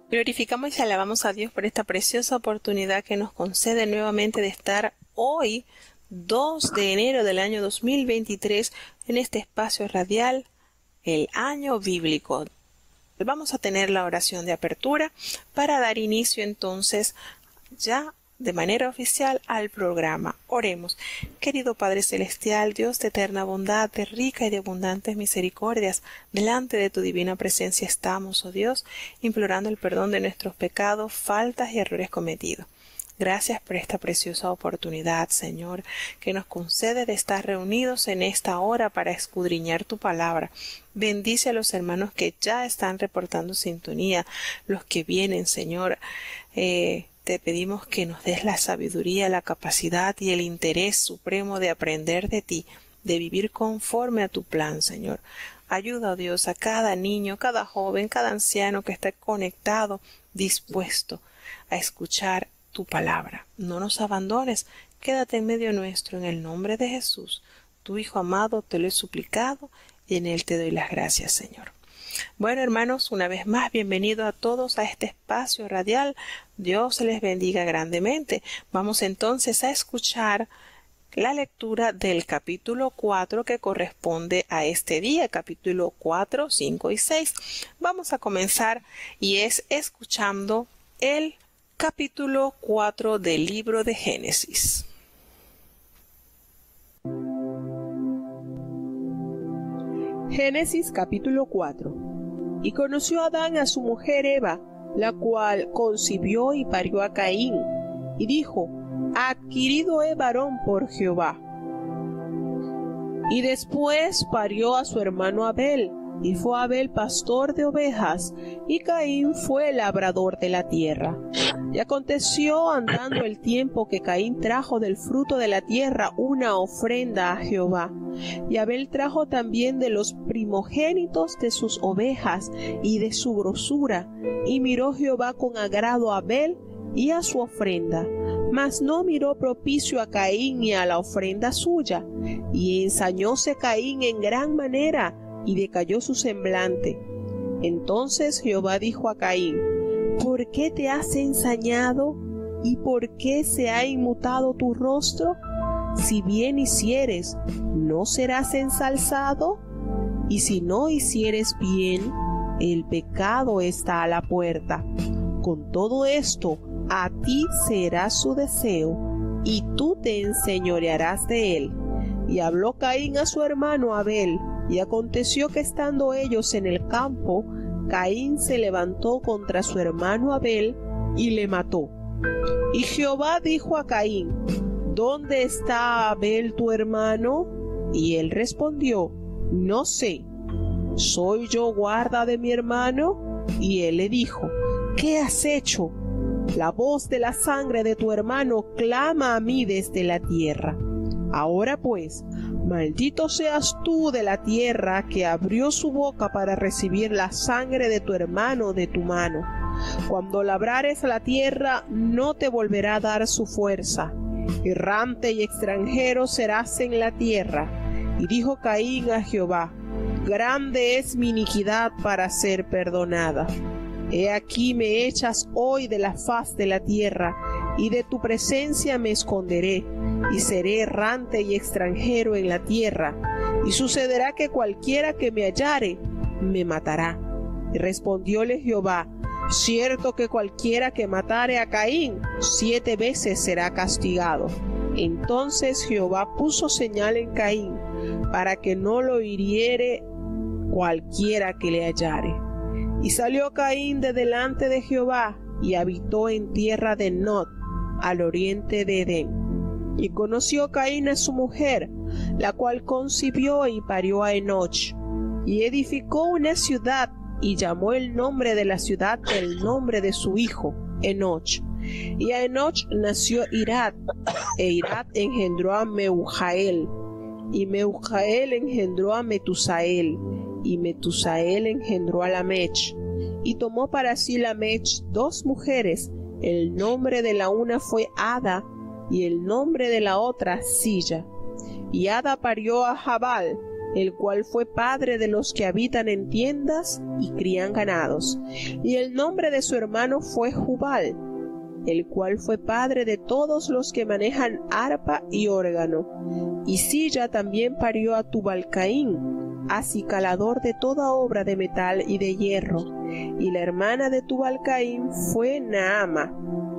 Glorificamos y alabamos a Dios por esta preciosa oportunidad que nos concede nuevamente de estar hoy, 2 de enero del año 2023, en este espacio radial, el año bíblico. Vamos a tener la oración de apertura para dar inicio entonces ya de manera oficial al programa. Oremos. Querido Padre Celestial, Dios de eterna bondad, de rica y de abundantes misericordias, delante de tu divina presencia estamos, oh Dios, implorando el perdón de nuestros pecados, faltas y errores cometidos. Gracias por esta preciosa oportunidad, Señor, que nos concede de estar reunidos en esta hora para escudriñar tu palabra. Bendice a los hermanos que ya están reportando sintonía, los que vienen, Señor. Te pedimos que nos des la sabiduría, la capacidad y el interés supremo de aprender de ti, de vivir conforme a tu plan, Señor. Ayuda, oh Dios, a cada niño, cada joven, cada anciano que esté conectado, dispuesto a escuchar tu palabra. No nos abandones, quédate en medio nuestro, en el nombre de Jesús, tu Hijo amado, te lo he suplicado y en él te doy las gracias, Señor. Bueno, hermanos, una vez más, bienvenidos a todos a este espacio radial. Dios les bendiga grandemente. Vamos entonces a escuchar la lectura del capítulo 4 que corresponde a este día, capítulo 4, 5 y 6. Vamos a comenzar y es escuchando el capítulo 4 del libro de Génesis. Génesis capítulo 4. Y conoció Adán a su mujer Eva, la cual concibió y parió a Caín, y dijo: adquirido he varón por Jehová. Y después parió a su hermano Abel, y fue Abel pastor de ovejas, y Caín fue labrador de la tierra. Y aconteció andando el tiempo que Caín trajo del fruto de la tierra una ofrenda a Jehová. Y Abel trajo también de los primogénitos de sus ovejas y de su grosura. Y miró Jehová con agrado a Abel y a su ofrenda, mas no miró propicio a Caín y a la ofrenda suya. Y ensañóse Caín en gran manera, y decayó su semblante. Entonces Jehová dijo a Caín: ¿por qué te has ensañado? ¿Y por qué se ha inmutado tu rostro? Si bien hicieres, ¿no serás ensalzado? Y si no hicieres bien, el pecado está a la puerta. Con todo esto, a ti será su deseo, y tú te enseñorearás de él. Y habló Caín a su hermano Abel, y aconteció que estando ellos en el campo, Caín se levantó contra su hermano Abel y le mató. Y Jehová dijo a Caín: ¿dónde está Abel tu hermano? Y él respondió: no sé. ¿Soy yo guarda de mi hermano? Y él le dijo: ¿qué has hecho? La voz de la sangre de tu hermano clama a mí desde la tierra. Ahora pues, maldito seas tú de la tierra que abrió su boca para recibir la sangre de tu hermano de tu mano. Cuando labrares la tierra, no te volverá a dar su fuerza. Errante y extranjero serás en la tierra. Y dijo Caín a Jehová: grande es mi iniquidad para ser perdonada. He aquí me echas hoy de la faz de la tierra, y de tu presencia me esconderé, y seré errante y extranjero en la tierra, y sucederá que cualquiera que me hallare, me matará. Y respondióle Jehová: cierto que cualquiera que matare a Caín, 7 veces será castigado. Entonces Jehová puso señal en Caín, para que no lo hiriere cualquiera que le hallare. Y salió Caín de delante de Jehová, y habitó en tierra de Nod, al oriente de Edén. Y conoció Caín a su mujer, la cual concibió y parió a Enoch. Y edificó una ciudad, y llamó el nombre de la ciudad del nombre de su hijo, Enoch. Y a Enoch nació Irad, e Irad engendró a Meujael. Y Meujael engendró a Metusael, y Metusael engendró a Lamech. Y tomó para sí Lamech 2 mujeres, el nombre de la una fue Ada, y el nombre de la otra Silla. Y Ada parió a Jabal, el cual fue padre de los que habitan en tiendas y crían ganados. Y el nombre de su hermano fue Jubal, el cual fue padre de todos los que manejan arpa y órgano. Y Silla también parió a Tubal-Caín, acicalador de toda obra de metal y de hierro. Y la hermana de Tubal-Caín fue Naama.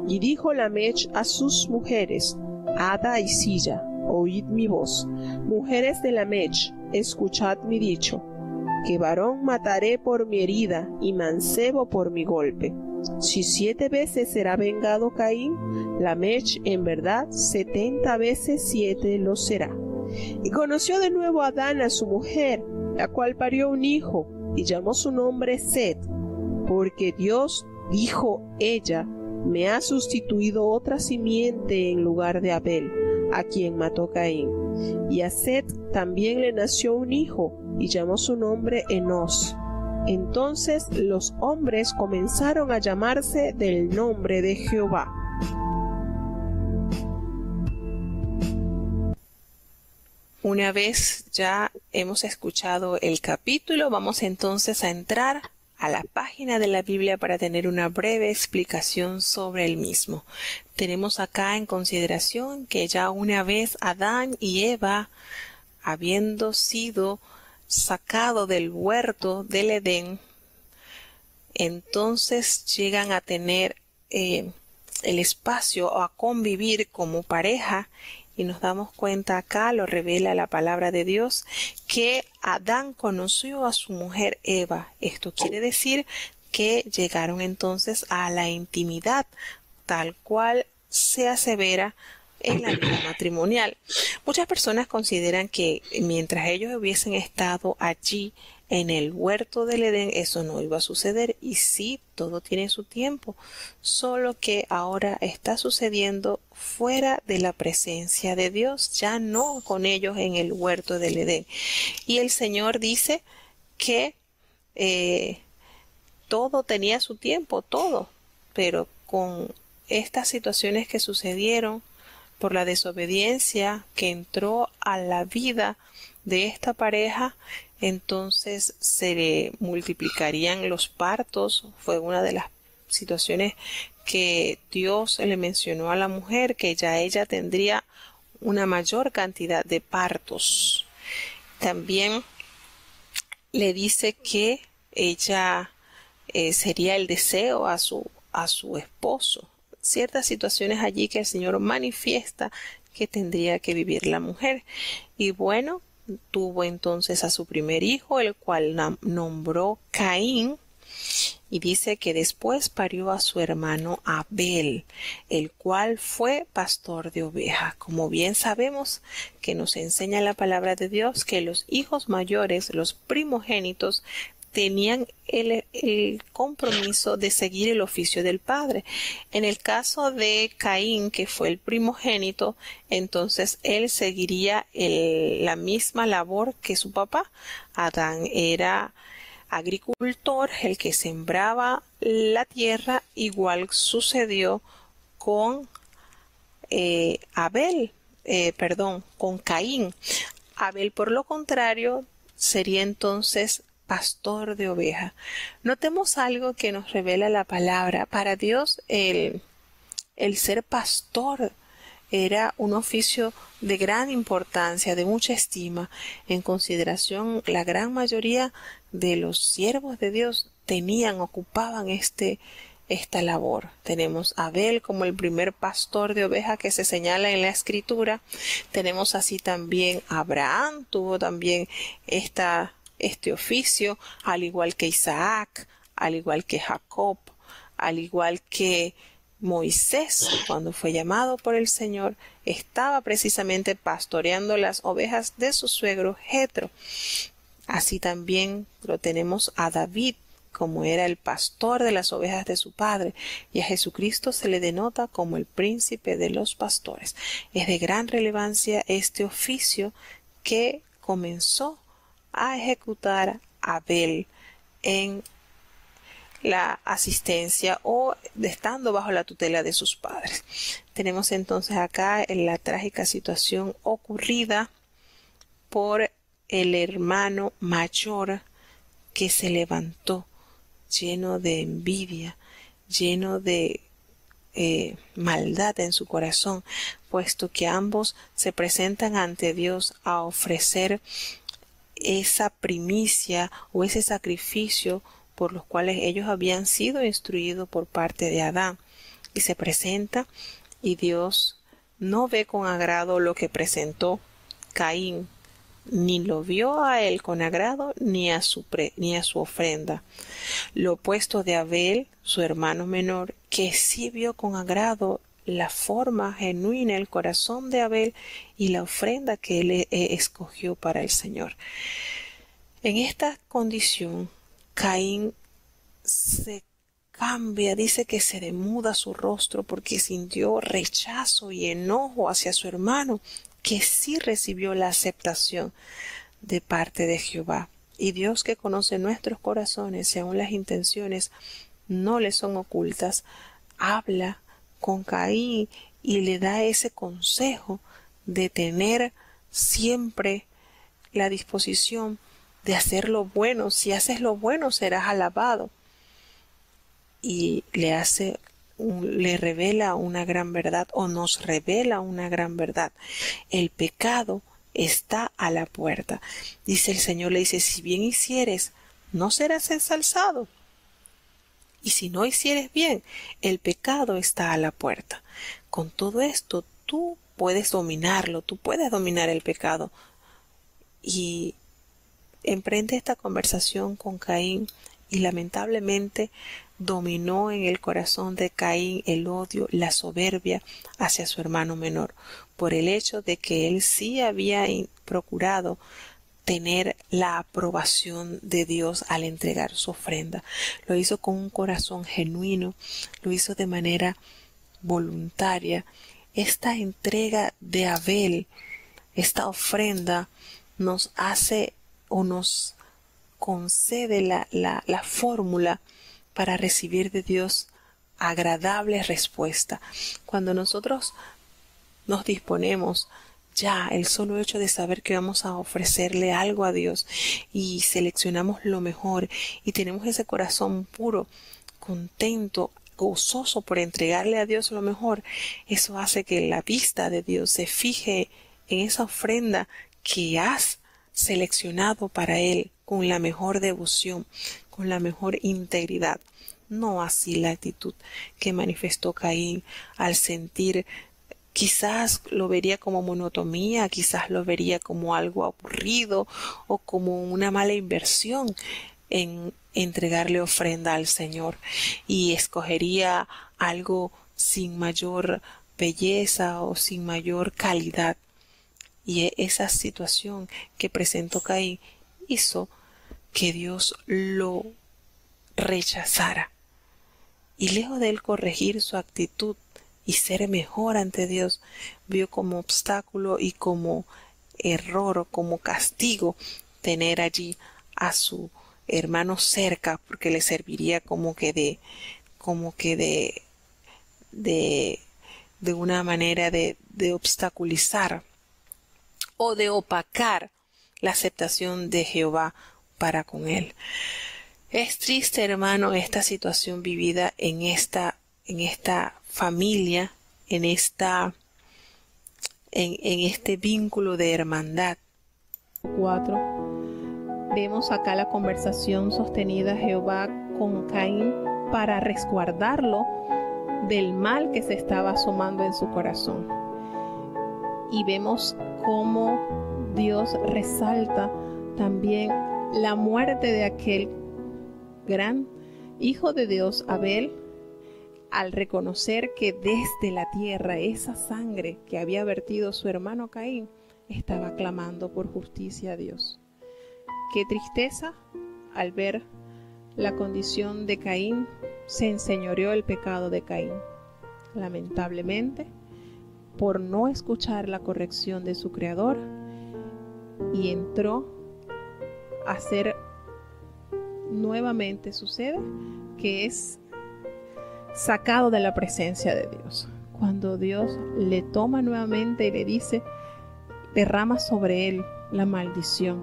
Y dijo Lamech a sus mujeres, Ada y Silla, oíd mi voz. Mujeres de Lamech, escuchad mi dicho, que varón mataré por mi herida y mancebo por mi golpe. Si 7 veces será vengado Caín, Lamech en verdad 70 veces 7 lo será. Y conoció de nuevo Adán a su mujer, la cual parió un hijo, y llamó su nombre Set, porque Dios, dijo ella, me ha sustituido otra simiente en lugar de Abel, a quien mató Caín. Y a Set también le nació un hijo, y llamó su nombre Enos. Entonces los hombres comenzaron a llamarse del nombre de Jehová. Una vez ya hemos escuchado el capítulo, vamos entonces a entrar a la página de la Biblia para tener una breve explicación sobre el mismo. Tenemos acá en consideración que ya una vez Adán y Eva, habiendo sido sacado del huerto del Edén, entonces llegan a tener el espacio o a convivir como pareja, y nos damos cuenta acá, lo revela la palabra de Dios, que Adán conoció a su mujer Eva. Esto quiere decir que llegaron entonces a la intimidad, tal cual se asevera en la vida matrimonial. Muchas personas consideran que mientras ellos hubiesen estado allí en el huerto del Edén, eso no iba a suceder, y sí, todo tiene su tiempo, solo que ahora está sucediendo fuera de la presencia de Dios, ya no con ellos en el huerto del Edén. Y el Señor dice que todo tenía su tiempo, todo, pero con estas situaciones que sucedieron por la desobediencia que entró a la vida de esta pareja, entonces se le multiplicarían los partos. Fue una de las situaciones que Dios le mencionó a la mujer, que ya ella tendría una mayor cantidad de partos. También le dice que ella sería el deseo a su esposo. Ciertas situaciones allí que el Señor manifiesta que tendría que vivir la mujer. Y bueno, tuvo entonces a su primer hijo, el cual nombró Caín, y dice que después parió a su hermano Abel, el cual fue pastor de ovejas. Como bien sabemos que nos enseña la palabra de Dios, que los hijos mayores, los primogénitos, tenían el compromiso de seguir el oficio del padre. En el caso de Caín, que fue el primogénito, entonces él seguiría la misma labor que su papá. Adán era agricultor, el que sembraba la tierra. Igual sucedió con con Caín. Abel, por lo contrario, sería entonces pastor de ovejas. Notemos algo que nos revela la palabra. Para Dios el ser pastor era un oficio de gran importancia, de mucha estima. En consideración, la gran mayoría de los siervos de Dios ocupaban esta labor. Tenemos a Abel como el primer pastor de ovejas que se señala en la Escritura. Tenemos así también a Abraham, tuvo también este oficio, al igual que Isaac, al igual que Jacob, al igual que Moisés, cuando fue llamado por el Señor, estaba precisamente pastoreando las ovejas de su suegro Jetro. Así también lo tenemos a David, como era el pastor de las ovejas de su padre, y a Jesucristo se le denota como el príncipe de los pastores. Es de gran relevancia este oficio que comenzó a ejecutar Abel en la asistencia o estando bajo la tutela de sus padres. Tenemos entonces acá la trágica situación ocurrida por el hermano mayor que se levantó lleno de envidia, lleno de maldad en su corazón, puesto que ambos se presentan ante Dios a ofrecer esa primicia o ese sacrificio por los cuales ellos habían sido instruidos por parte de Adán, y se presenta y Dios no ve con agrado lo que presentó Caín, ni lo vio a él con agrado ni a su ofrenda. Lo opuesto de Abel, su hermano menor, que sí vio con agrado la forma genuina, el corazón de Abel y la ofrenda que él escogió para el Señor. En esta condición, Caín se cambia, dice que se demuda su rostro porque sintió rechazo y enojo hacia su hermano, que sí recibió la aceptación de parte de Jehová. Y Dios, que conoce nuestros corazones y aun las intenciones no le son ocultas, habla con Caín y le da ese consejo de tener siempre la disposición de hacer lo bueno. Si haces lo bueno serás alabado. Y le revela una gran verdad, o nos revela una gran verdad. El pecado está a la puerta. Dice el Señor, le dice, si bien hicieres, no serás ensalzado. Y si no hicieres bien, el pecado está a la puerta. Con todo esto, tú puedes dominarlo, tú puedes dominar el pecado. Y emprende esta conversación con Caín, y lamentablemente dominó en el corazón de Caín el odio, la soberbia hacia su hermano menor, por el hecho de que él sí había procurado tener la aprobación de Dios al entregar su ofrenda. Lo hizo con un corazón genuino, lo hizo de manera voluntaria. Esta entrega de Abel, esta ofrenda, nos hace o nos concede la fórmula para recibir de Dios agradable respuesta. Cuando nosotros nos disponemos, ya el solo hecho de saber que vamos a ofrecerle algo a Dios y seleccionamos lo mejor y tenemos ese corazón puro, contento, gozoso por entregarle a Dios lo mejor, eso hace que la vista de Dios se fije en esa ofrenda que has seleccionado para Él con la mejor devoción, con la mejor integridad. No así la actitud que manifestó Caín al sentir, quizás lo vería como monotonía, quizás lo vería como algo aburrido o como una mala inversión en entregarle ofrenda al Señor, y escogería algo sin mayor belleza o sin mayor calidad. Y esa situación que presentó Caín hizo que Dios lo rechazara. Y lejos de él corregir su actitud y ser mejor ante Dios, vio como obstáculo y como error o como castigo tener allí a su hermano cerca, porque le serviría como que de una manera de obstaculizar o de opacar la aceptación de Jehová para con él. Es triste, hermano, esta situación vivida en esta familia, en este vínculo de hermandad. 4. Vemos acá la conversación sostenida Jehová con Caín para resguardarlo del mal que se estaba asomando en su corazón. Y vemos cómo Dios resalta también la muerte de aquel gran hijo de Dios, Abel, al reconocer que desde la tierra esa sangre que había vertido su hermano Caín estaba clamando por justicia a Dios. Qué tristeza al ver la condición de Caín, se enseñoreó el pecado de Caín. Lamentablemente, por no escuchar la corrección de su Creador, y entró a hacer nuevamente, sucede que es sacado de la presencia de Dios. Cuando Dios le toma nuevamente y le dice, derrama sobre él la maldición.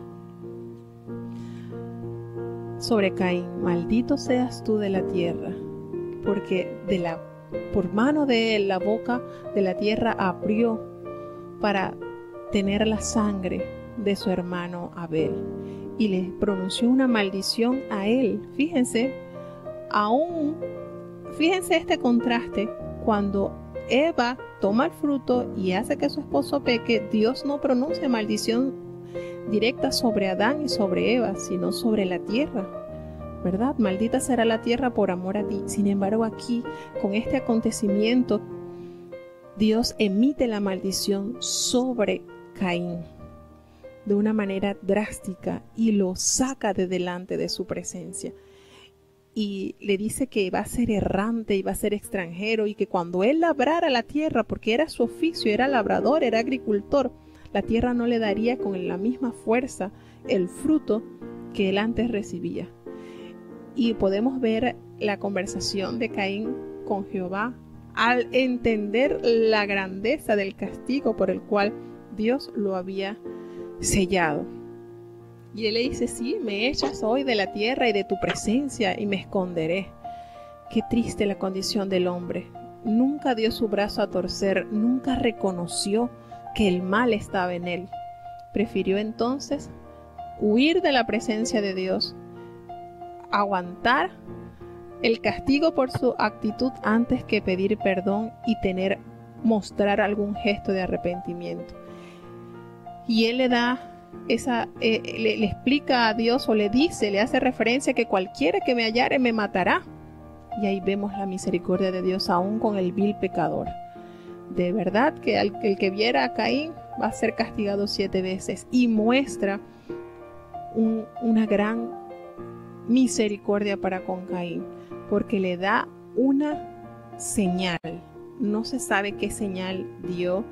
sobre Caín: maldito seas tú de la tierra, porque por mano de él la boca de la tierra abrió para tener la sangre de su hermano Abel, y le pronunció una maldición a él. Fíjense este contraste. Cuando Eva toma el fruto y hace que su esposo peque, Dios no pronuncia maldición directa sobre Adán y sobre Eva, sino sobre la tierra, ¿verdad? Maldita será la tierra por amor a ti. Sin embargo, aquí, con este acontecimiento, Dios emite la maldición sobre Caín de una manera drástica y lo saca de delante de su presencia. Y le dice que va a ser errante y va a ser extranjero, y que cuando él labrara la tierra, porque era su oficio, era labrador, era agricultor, la tierra no le daría con la misma fuerza el fruto que él antes recibía. Y podemos ver la conversación de Caín con Jehová al entender la grandeza del castigo por el cual Dios lo había sellado. Y él le dice: sí, me echas hoy de la tierra y de tu presencia y me esconderé. Qué triste la condición del hombre. Nunca dio su brazo a torcer, nunca reconoció que el mal estaba en él. Prefirió entonces huir de la presencia de Dios, aguantar el castigo por su actitud antes que pedir perdón y mostrar algún gesto de arrepentimiento. Y él le da le explica a Dios, o le hace referencia que cualquiera que me hallare me matará. Y ahí vemos la misericordia de Dios aún con el vil pecador. De verdad que el que viera a Caín va a ser castigado 7 veces, y muestra una gran misericordia para con Caín, porque le da una señal. No se sabe qué señal dio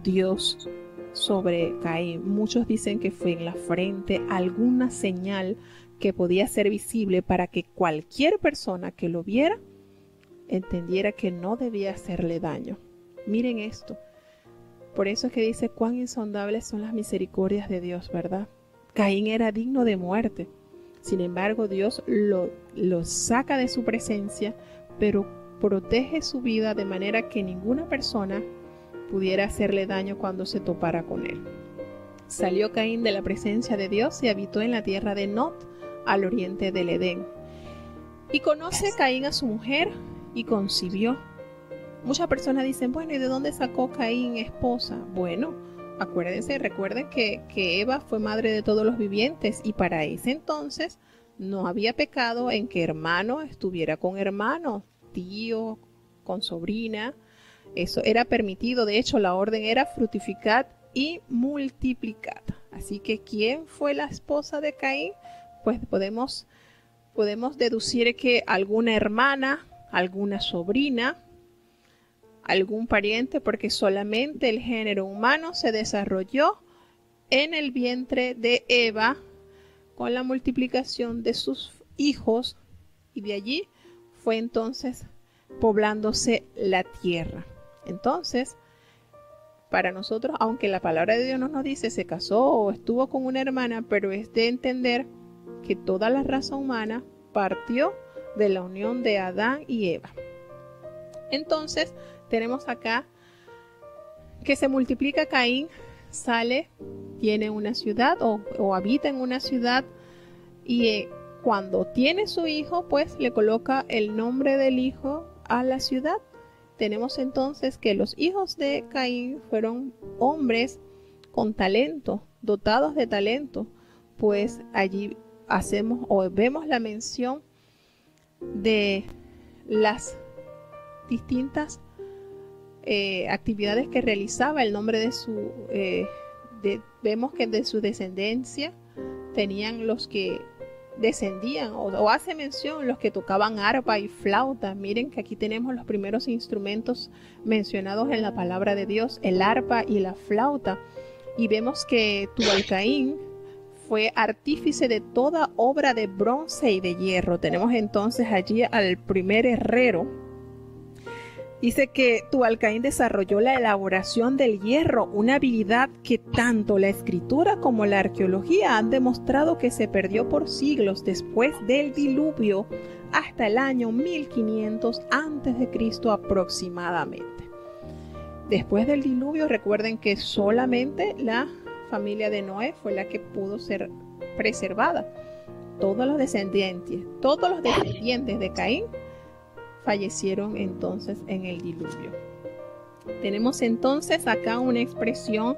Dios sobre Caín. Muchos dicen que fue en la frente, alguna señal que podía ser visible para que cualquier persona que lo viera entendiera que no debía hacerle daño. Miren esto. Por eso es que dice: cuán insondables son las misericordias de Dios, ¿verdad? Caín era digno de muerte. Sin embargo, Dios lo saca de su presencia, pero protege su vida de manera que ninguna persona pudiera hacerle daño cuando se topara con él. Salió Caín de la presencia de Dios y habitó en la tierra de Nod, al oriente del Edén. Y conoce Caín a su mujer y concibió. Muchas personas dicen: bueno, ¿y de dónde sacó Caín esposa? Bueno, recuerden que Eva fue madre de todos los vivientes, y para ese entonces no había pecado en que hermano estuviera con hermano, tío con sobrina. Eso era permitido. De hecho, la orden era fructificad y multiplicad. Así que ¿quién fue la esposa de Caín? Pues podemos deducir que alguna hermana, alguna sobrina, algún pariente, porque solamente el género humano se desarrolló en el vientre de Eva con la multiplicación de sus hijos, y de allí fue entonces poblándose la tierra. Entonces, para nosotros, aunque la palabra de Dios no nos dice se casó o estuvo con una hermana, pero es de entender que toda la raza humana partió de la unión de Adán y Eva. Entonces, tenemos acá que se multiplica Caín, tiene una ciudad o habita en una ciudad, y cuando tiene su hijo, pues le coloca el nombre del hijo a la ciudad. Tenemos entonces que los hijos de Caín fueron hombres con talento, dotados de talento, pues allí vemos la mención de las distintas actividades que realizaba. El nombre de vemos que de su descendencia tenían los que descendían, o hace mención los que tocaban arpa y flauta. Miren que aquí tenemos los primeros instrumentos mencionados en la palabra de Dios, el arpa y la flauta. Y vemos que Tubal-Caín fue artífice de toda obra de bronce y de hierro. Tenemos entonces allí al primer herrero Dice que Tubal-Caín desarrolló la elaboración del hierro, una habilidad que tanto la escritura como la arqueología han demostrado que se perdió por siglos después del diluvio hasta el año 1500 a.C. aproximadamente. Después del diluvio, recuerden que solamente la familia de Noé fue la que pudo ser preservada. Todos los descendientes de Caín fallecieron entonces en el diluvio. Tenemos entonces acá una expresión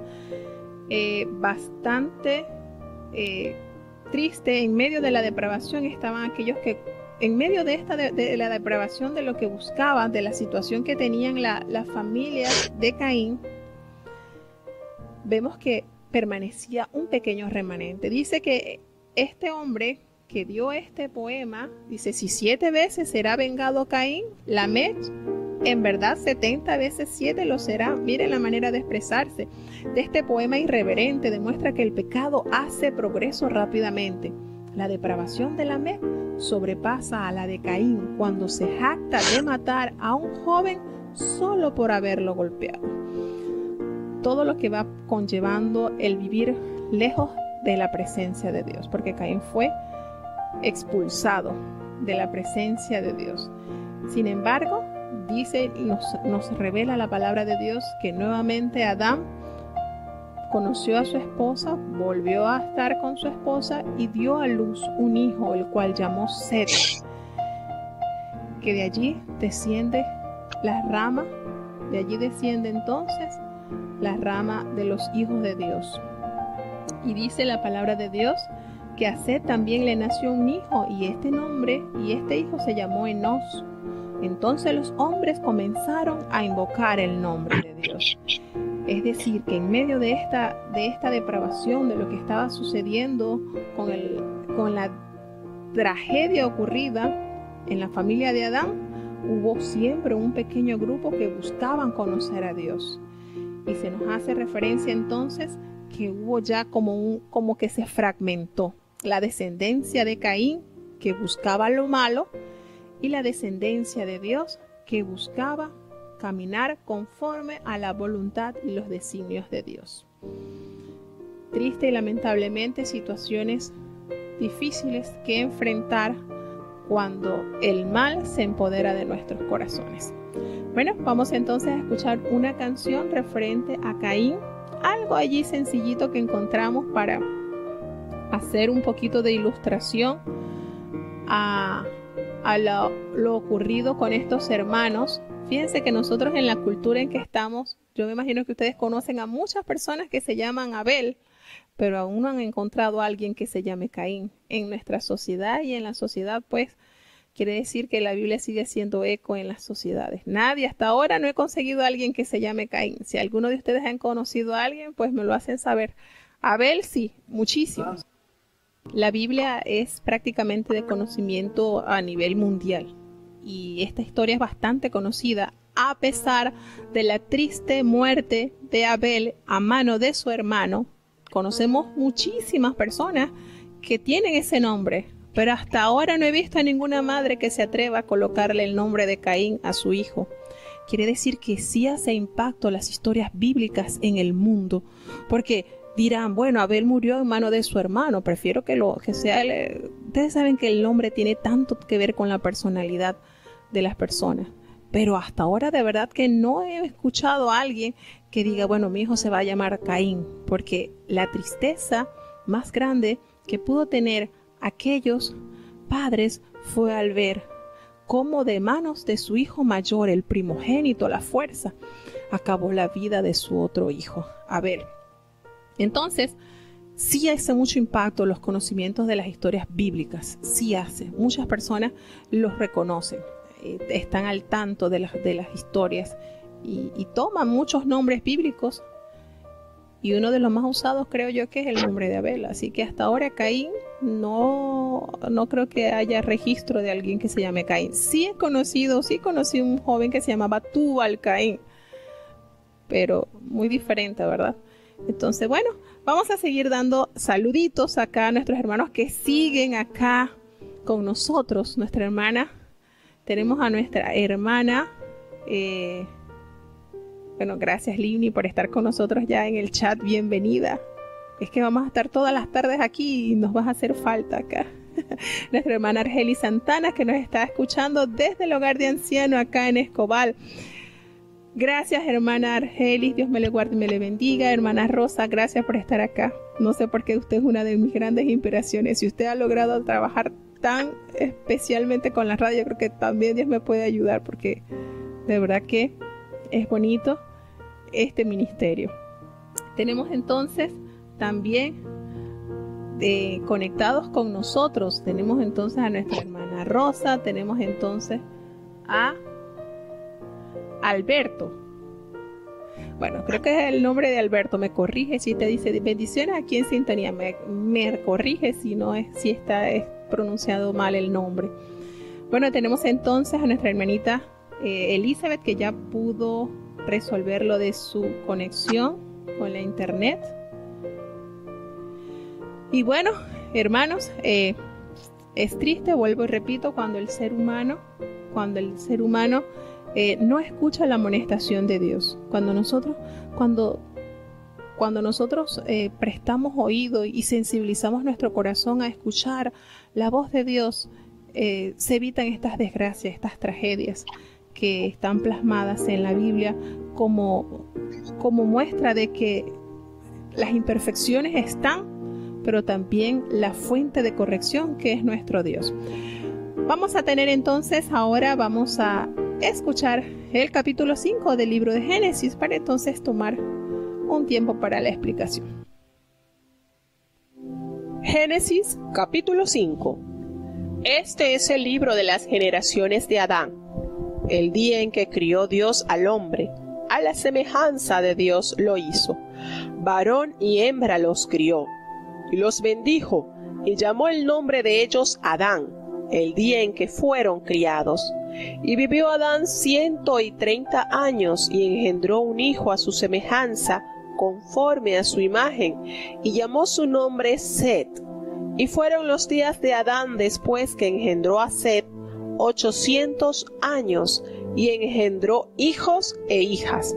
bastante triste. En medio de la depravación estaban aquellos que, en medio de la depravación, de lo que buscaban, de la situación que tenían las familias de Caín, vemos que permanecía un pequeño remanente. Dice que este hombre que dio este poema, dice: si 7 veces será vengado Caín, Lamech, en verdad 70 veces 7 lo será. Miren la manera de expresarse de este poema irreverente. Demuestra que el pecado hace progreso rápidamente. La depravación de Lamech sobrepasa a la de Caín cuando se jacta de matar a un joven solo por haberlo golpeado. Todo lo que va conllevando el vivir lejos de la presencia de Dios, porque Caín fue expulsado de la presencia de Dios. Sin embargo, dice y nos revela la palabra de Dios que nuevamente Adán conoció a su esposa, volvió a estar con su esposa y dio a luz un hijo, el cual llamó Set, que de allí desciende la rama, de allí desciende entonces la rama de los hijos de Dios. Y dice la palabra de Dios que a Set también le nació un hijo, y este hijo se llamó Enos. Entonces los hombres comenzaron a invocar el nombre de Dios. Es decir, que en medio de esta depravación, de lo que estaba sucediendo con la tragedia ocurrida en la familia de Adán, hubo siempre un pequeño grupo que buscaban conocer a Dios. Y se nos hace referencia entonces que hubo ya como que se fragmentó la descendencia de Caín, que buscaba lo malo, y la descendencia de Dios, que buscaba caminar conforme a la voluntad y los designios de Dios. Triste y lamentablemente, situaciones difíciles que enfrentar cuando el mal se empodera de nuestros corazones. Bueno, vamos entonces a escuchar una canción referente a Caín, algo allí sencillito que encontramos para hacer un poquito de ilustración a lo ocurrido con estos hermanos. Fíjense que nosotros, en la cultura en que estamos, yo me imagino que ustedes conocen a muchas personas que se llaman Abel, pero aún no han encontrado a alguien que se llame Caín en nuestra sociedad. Y en la sociedad, pues, quiere decir que la Biblia sigue siendo eco en las sociedades. Nadie, hasta ahora no he conseguido a alguien que se llame Caín. Si alguno de ustedes han conocido a alguien, pues me lo hacen saber. Abel sí, muchísimos. La Biblia es prácticamente de conocimiento a nivel mundial, y esta historia es bastante conocida, a pesar de la triste muerte de Abel a mano de su hermano. Conocemos muchísimas personas que tienen ese nombre, pero hasta ahora no he visto a ninguna madre que se atreva a colocarle el nombre de Caín a su hijo. Quiere decir que sí hace impacto las historias bíblicas en el mundo, porque dirán, bueno, Abel murió en mano de su hermano, prefiero que sea él. Ustedes saben que el nombre tiene tanto que ver con la personalidad de las personas, pero hasta ahora de verdad que no he escuchado a alguien que diga, bueno, mi hijo se va a llamar Caín, porque la tristeza más grande que pudo tener aquellos padres fue al ver cómo de manos de su hijo mayor, el primogénito, la fuerza, acabó la vida de su otro hijo, Abel. Entonces, sí hace mucho impacto los conocimientos de las historias bíblicas, sí hace. Muchas personas los reconocen, están al tanto de las historias y toman muchos nombres bíblicos, y uno de los más usados creo yo que es el nombre de Abel. Así que hasta ahora Caín no creo que haya registro de alguien que se llame Caín. Sí conocí un joven que se llamaba Tubal-Caín, pero muy diferente, ¿verdad? Entonces, bueno, vamos a seguir dando saluditos acá a nuestros hermanos que siguen acá con nosotros. Tenemos a nuestra hermana Bueno, gracias Livni por estar con nosotros ya en el chat. Bienvenida. Es que vamos a estar todas las tardes aquí y nos vas a hacer falta acá. Nuestra hermana Argelis Santana, que nos está escuchando desde el hogar de anciano acá en Escobal. Gracias, hermana Argelis, Dios me le guarde y me le bendiga. Hermana Rosa, gracias por estar acá. No sé por qué usted es una de mis grandes inspiraciones. Si usted ha logrado trabajar tan especialmente con la radio, yo creo que también Dios me puede ayudar, porque de verdad que es bonito este ministerio. Tenemos entonces también conectados con nosotros, tenemos entonces a nuestra hermana Rosa, tenemos entonces a Alberto. Bueno, creo que es el nombre de Alberto. Me corrige si te dice bendiciones aquí en sintonía. Me corrige si no es, si está pronunciado mal el nombre. Bueno, tenemos entonces a nuestra hermanita Elizabeth, que ya pudo resolver lo de su conexión con la internet. Y bueno, hermanos, es triste, vuelvo y repito, cuando el ser humano no escucha la amonestación de Dios. Cuando nosotros prestamos oído y sensibilizamos nuestro corazón a escuchar la voz de Dios, se evitan estas desgracias, estas tragedias que están plasmadas en la Biblia como muestra de que las imperfecciones están, pero también la fuente de corrección, que es nuestro Dios. Vamos a tener entonces, ahora vamos a escuchar el capítulo 5 del libro de Génesis, para entonces tomar un tiempo para la explicación. Génesis capítulo 5. Este es el libro de las generaciones de Adán, el día en que crió Dios al hombre. A la semejanza de Dios lo hizo, varón y hembra los crió, y los bendijo, y llamó el nombre de ellos Adán, el día en que fueron criados. Y vivió Adán 130 años, y engendró un hijo a su semejanza, conforme a su imagen, y llamó su nombre Set. Y fueron los días de Adán después que engendró a Set 800 años, y engendró hijos e hijas.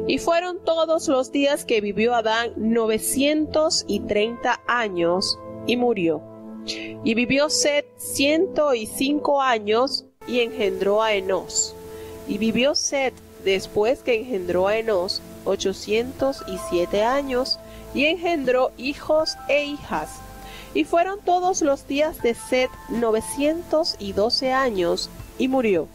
Y fueron todos los días que vivió Adán 930 años, y murió. Y vivió Set 105 años, y engendró a Enós. Y vivió Set después que engendró a Enós 807 años, y engendró hijos e hijas. Y fueron todos los días de Set 912 años, y murió.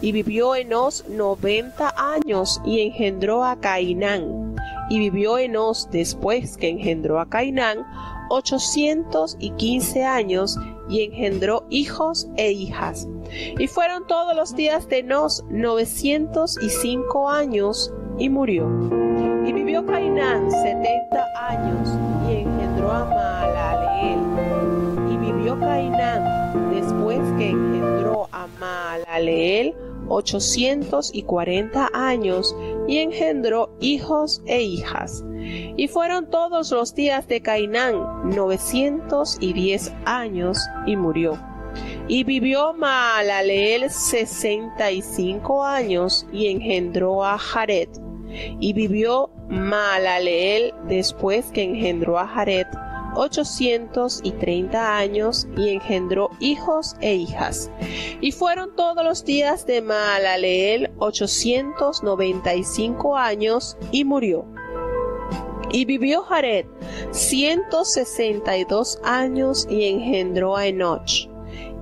Y vivió Enós 90 años, y engendró a Cainán. Y vivió Enós después que engendró a Cainán 815 años, y engendró hijos e hijas. Y fueron todos los días de Enós 905 años, y murió. Y vivió Cainán 70 años, y engendró a Mahalaleel. Y vivió Cainán después que engendró a Mahalaleel 840 años, y engendró hijos e hijas. Y fueron todos los días de Cainán 910 años, y murió. Y vivió Mahalaleel 65 años, y engendró a Jared. Y vivió Mahalaleel después que engendró a Jared 830 años, y engendró hijos e hijas. Y fueron todos los días de Mahalaleel 895 años, y murió. Y vivió Jared 162 años, y engendró a Enoch.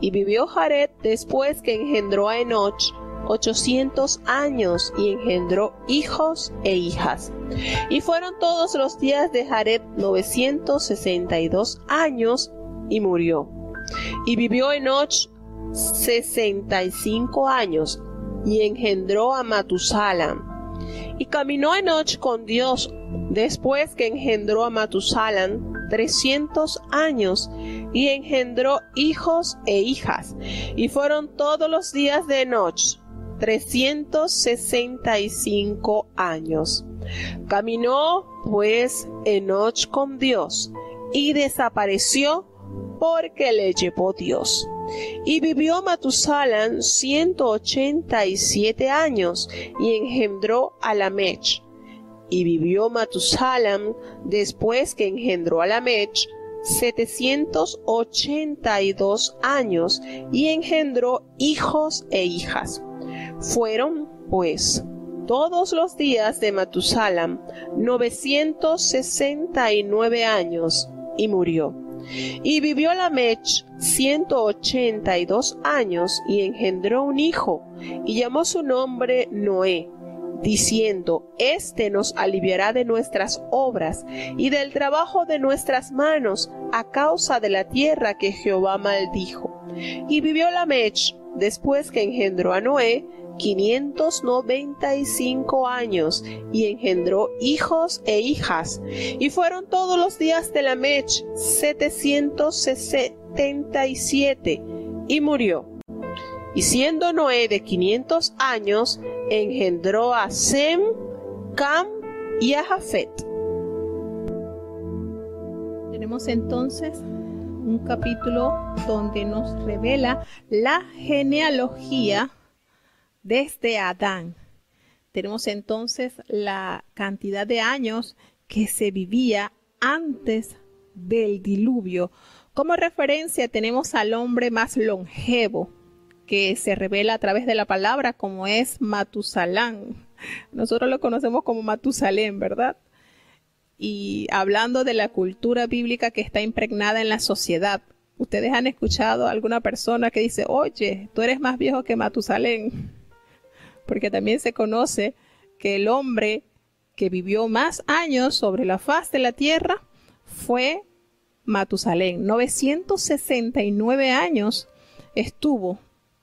Y vivió Jared después que engendró a Enoch 800 años, y engendró hijos e hijas. Y fueron todos los días de Jared 962 años, y murió. Y vivió Enoch 65 años, y engendró a Matusalam. Y caminó Enoch con Dios después que engendró a Matusalam 300 años, y engendró hijos e hijas. Y fueron todos los días de Enoch 365 años. Caminó pues Enoch con Dios, y desapareció porque le llevó Dios. Y vivió Matusalén 187 años, y engendró a Lamech. Y vivió Matusalén, después que engendró a Lamech, 782 años, y engendró hijos e hijas. Fueron, pues, todos los días de Matusalén 969 años, y murió. Y vivió Lamech 182 años, y engendró un hijo, y llamó su nombre Noé, diciendo: Este nos aliviará de nuestras obras y del trabajo de nuestras manos, a causa de la tierra que Jehová maldijo. Y vivió Lamech, después que engendró a Noé, 595 años, y engendró hijos e hijas. Y fueron todos los días de Lamech 777, y murió. Y siendo Noé de 500 años, engendró a Sem, Cam y a Jafet. Tenemos entonces un capítulo donde nos revela la genealogía desde Adán. Tenemos entonces la cantidad de años que se vivía antes del diluvio. Como referencia tenemos al hombre más longevo, que se revela a través de la palabra, como es Matusalén. Nosotros lo conocemos como Matusalén, ¿verdad? Y hablando de la cultura bíblica que está impregnada en la sociedad, ¿ustedes han escuchado a alguna persona que dice: oye, tú eres más viejo que Matusalén? Porque también se conoce que el hombre que vivió más años sobre la faz de la tierra fue Matusalén. 969 años estuvo,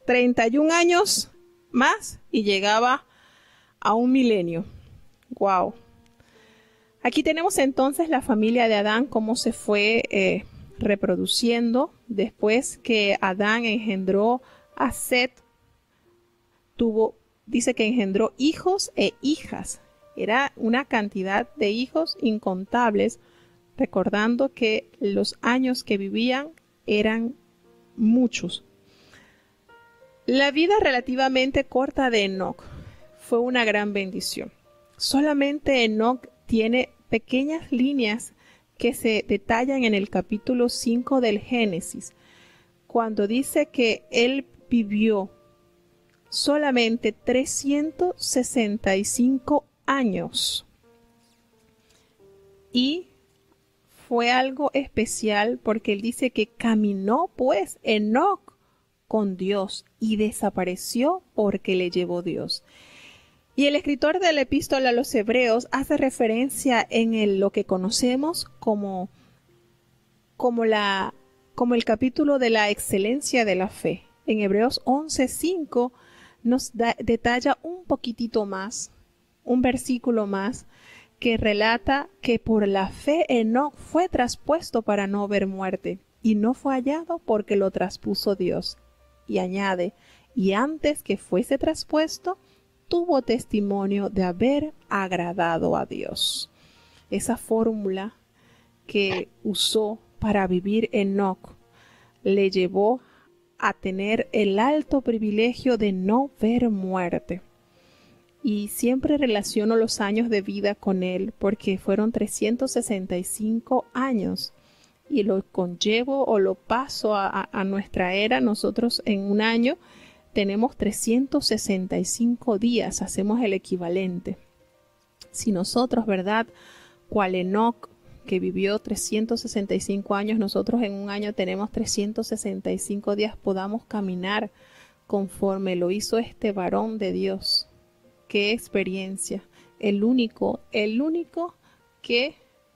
31 años más y llegaba a 1 milenio. ¡Wow! Aquí tenemos entonces la familia de Adán, cómo se fue reproduciendo. Después que Adán engendró a Set, dice que engendró hijos e hijas. Era una cantidad de hijos incontables, recordando que los años que vivían eran muchos. La vida relativamente corta de Enoc fue una gran bendición. Solamente Enoc tiene pequeñas líneas que se detallan en el capítulo 5 del Génesis, cuando dice que él vivió solamente 365 años. Y fue algo especial porque él dice que caminó pues Enoc con Dios y desapareció porque le llevó Dios. Y el escritor de la epístola a los Hebreos hace referencia en lo que conocemos como el capítulo de la excelencia de la fe. En Hebreos 11:5 nos detalla un poquitito más, un versículo más, que relata que por la fe Enoc fue traspuesto para no ver muerte, y no fue hallado porque lo traspuso Dios. Y añade: y antes que fuese traspuesto, tuvo testimonio de haber agradado a Dios. Esa fórmula que usó para vivir Enoc le llevó a tener el alto privilegio de no ver muerte. Y siempre relaciono los años de vida con él porque fueron 365 años. Y lo conllevo o lo paso a nuestra era. Nosotros en un año tenemos 365 días, hacemos el equivalente. Si nosotros, ¿verdad?, cual Enoc, que vivió 365 años, nosotros en un año tenemos 365 días, podamos caminar conforme lo hizo este varón de Dios. ¡Qué experiencia! El único que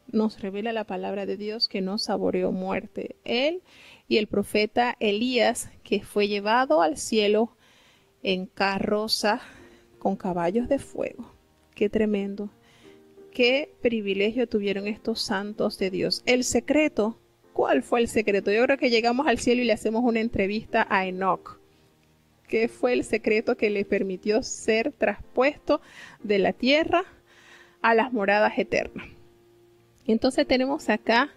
nos revela la palabra de Dios, que no saboreó muerte. Él y el profeta Elías, que fue llevado al cielo en carroza con caballos de fuego. ¡Qué tremendo! ¡Qué privilegio tuvieron estos santos de Dios! El secreto, ¿cuál fue el secreto? Yo creo que llegamos al cielo y le hacemos una entrevista a Enoc. ¿Qué fue el secreto que le permitió ser traspuesto de la tierra a las moradas eternas? Entonces tenemos acá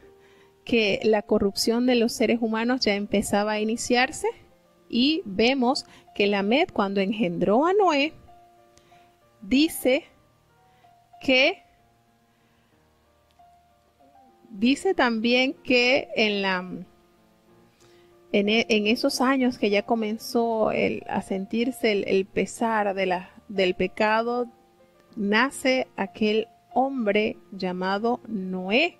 que la corrupción de los seres humanos ya empezaba a iniciarse, y vemos que Lamed, cuando engendró a Noé, dice también que en esos años que ya comenzó a sentirse el pesar del pecado, nace aquel hombre llamado Noé.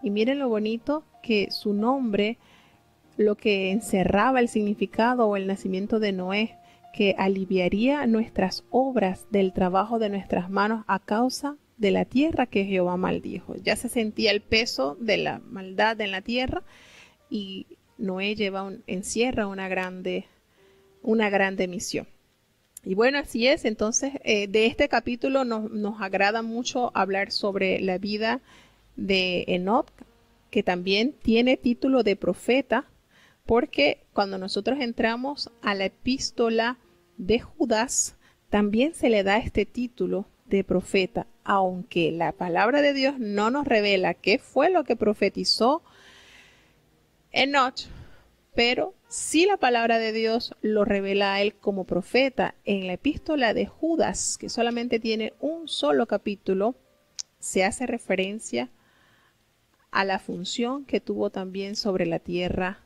Y miren lo bonito que su nombre, lo que encerraba el significado o el nacimiento de Noé, que aliviaría nuestras obras del trabajo de nuestras manos a causa de la tierra que Jehová maldijo. Ya se sentía el peso de la maldad en la tierra, y Noé encierra una grande misión. Y bueno, así es. Entonces, de este capítulo nos agrada mucho hablar sobre la vida de Enoc, que también tiene título de profeta, porque cuando nosotros entramos a la epístola de Judas, también se le da este título de profeta, aunque la palabra de Dios no nos revela qué fue lo que profetizó Enoc, pero sí la palabra de Dios lo revela a él como profeta. En la epístola de Judas, que solamente tiene un solo capítulo, se hace referencia a la función que tuvo también sobre la tierra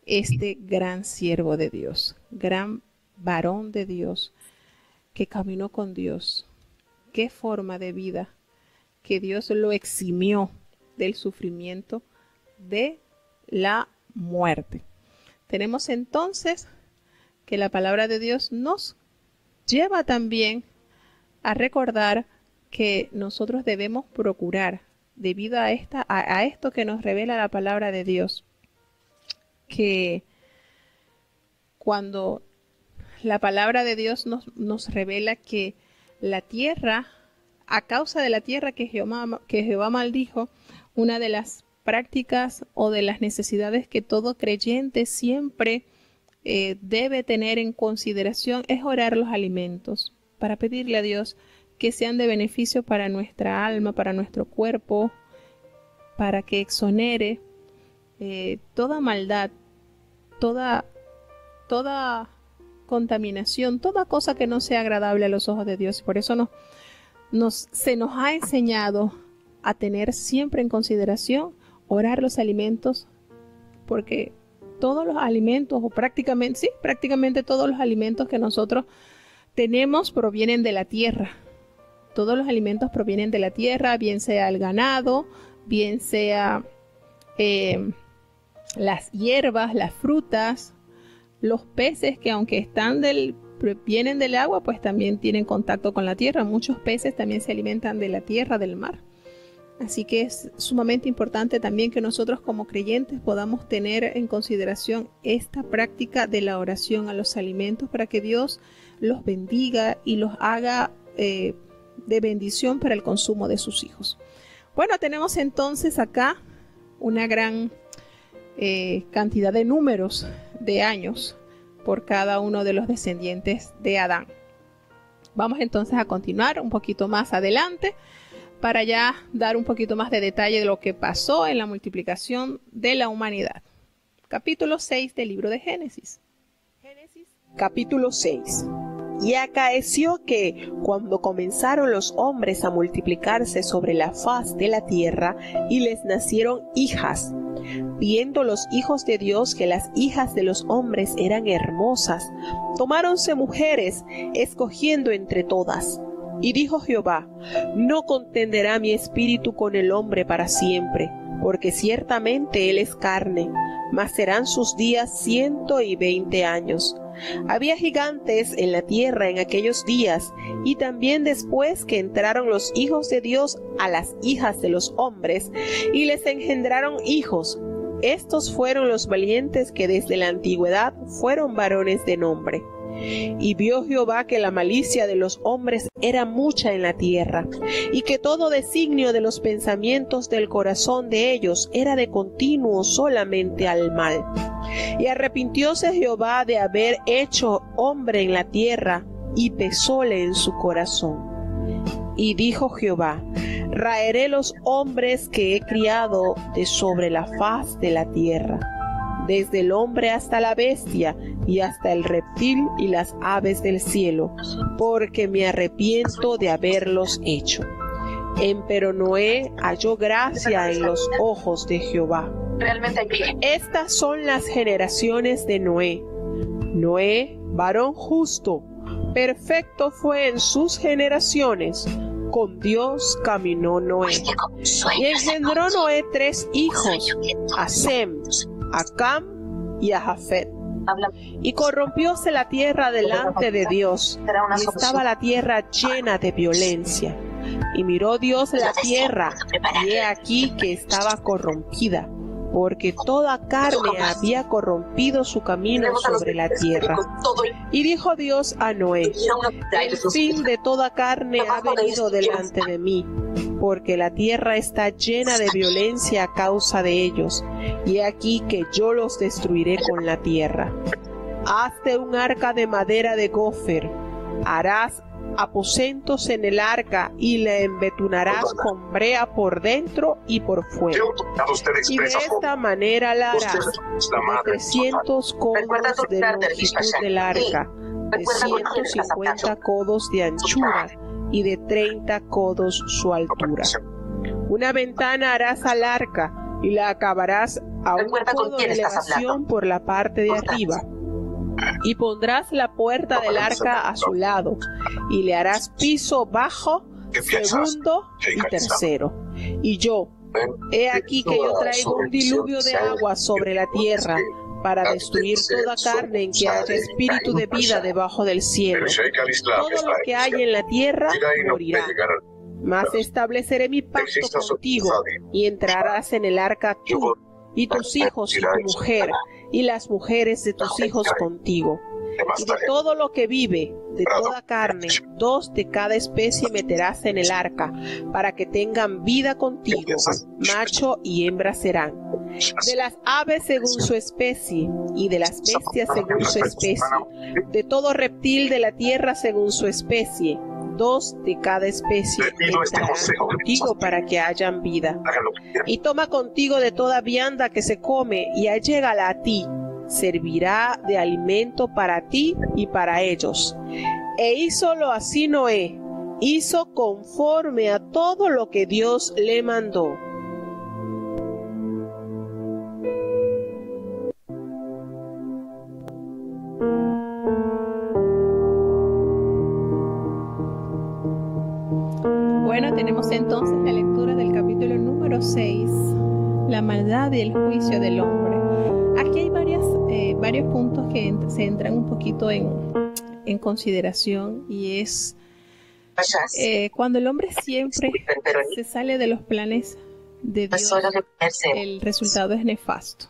este gran siervo de Dios, gran varón de Dios, que caminó con Dios. Qué forma de vida, que Dios lo eximió del sufrimiento, de la muerte. Tenemos entonces que la palabra de Dios nos lleva también a recordar que nosotros debemos procurar, debido a esto que nos revela la palabra de Dios, que cuando la palabra de Dios nos revela que la tierra, a causa de la tierra que Jehová maldijo, una de las prácticas o de las necesidades que todo creyente siempre debe tener en consideración es orar los alimentos, para pedirle a Dios que sean de beneficio para nuestra alma, para nuestro cuerpo, para que exonere toda maldad, toda contaminación, toda cosa que no sea agradable a los ojos de Dios. Por eso se nos ha enseñado a tener siempre en consideración orar los alimentos, porque todos los alimentos, o prácticamente todos los alimentos que nosotros tenemos provienen de la tierra. Todos los alimentos provienen de la tierra, bien sea el ganado, bien sea las hierbas, las frutas, los peces, que aunque vienen del agua, pues también tienen contacto con la tierra. Muchos peces también se alimentan de la tierra, del mar. Así que es sumamente importante también que nosotros como creyentes podamos tener en consideración esta práctica de la oración a los alimentos, para que Dios los bendiga y los haga de bendición para el consumo de sus hijos. Bueno, tenemos entonces acá una gran cantidad de números de años por cada uno de los descendientes de Adán. Vamos entonces a continuar un poquito más adelante para ya dar un poquito más de detalle de lo que pasó en la multiplicación de la humanidad. Capítulo 6 del libro de Génesis. Génesis, capítulo 6. Y acaeció que, cuando comenzaron los hombres a multiplicarse sobre la faz de la tierra, y les nacieron hijas, viendo los hijos de Dios que las hijas de los hombres eran hermosas, tomáronse mujeres, escogiendo entre todas. Y dijo Jehová: no contenderá mi espíritu con el hombre para siempre, porque ciertamente él es carne, mas serán sus días 120 años. Había gigantes en la tierra en aquellos días, y también después que entraron los hijos de Dios a las hijas de los hombres, y les engendraron hijos. Estos fueron los valientes que desde la antigüedad fueron varones de nombre. Y vio Jehová que la malicia de los hombres era mucha en la tierra, y que todo designio de los pensamientos del corazón de ellos era de continuo solamente al mal. Y arrepintióse Jehová de haber hecho hombre en la tierra, y pesóle en su corazón. Y dijo Jehová: raeré los hombres que he criado de sobre la faz de la tierra, desde el hombre hasta la bestia y hasta el reptil y las aves del cielo, porque me arrepiento de haberlos hecho. Empero Noé halló gracia en los ojos de Jehová. Estas son las generaciones de Noé. Noé, varón justo, perfecto fue en sus generaciones. Con Dios caminó Noé. Y engendró Noé 3 hijos, a Sem, a Cam y a Jafet. Y corrompióse la tierra delante de Dios, y estaba la tierra llena de violencia. Y miró Dios la tierra, y he aquí que estaba corrompida, porque toda carne había corrompido su camino sobre la tierra. Y dijo Dios a Noé: el fin de toda carne ha venido delante de mí, porque la tierra está llena de violencia a causa de ellos, y he aquí que yo los destruiré con la tierra. Hazte un arca de madera de gofer, harás aposentos en el arca y la embetunarás con brea por dentro y por fuera. Y de esta manera la harás de 300 codos de longitud del arca, de 150 codos de anchura y de 30 codos su altura. Una ventana harás al arca y la acabarás a un codo de elevación por la parte de arriba. Y pondrás la puerta del arca a su lado, y le harás piso bajo, segundo y tercero. Y yo, he aquí que yo traigo un diluvio de agua sobre la tierra, para destruir toda carne en que haya espíritu de vida debajo del cielo. Todo lo que hay en la tierra morirá. Mas estableceré mi pacto contigo, y entrarás en el arca tú, y tus hijos y tu mujer, y las mujeres de tus hijos contigo. Y de todo lo que vive, de toda carne, 2 de cada especie meterás en el arca, para que tengan vida contigo, macho y hembra serán. De las aves según su especie, y de las bestias según su especie, de todo reptil de la tierra según su especie, 2 de cada especie entrarán contigo para que hayan vida. Y toma contigo de toda vianda que se come y allégala a ti. Servirá de alimento para ti y para ellos. E hízolo así Noé, hizo conforme a todo lo que Dios le mandó. Bueno, tenemos entonces la lectura del capítulo número 6, la maldad y el juicio del hombre. Aquí hay varios puntos que se entran un poquito en consideración, y es cuando el hombre siempre se sale de los planes de Dios, el resultado es nefasto.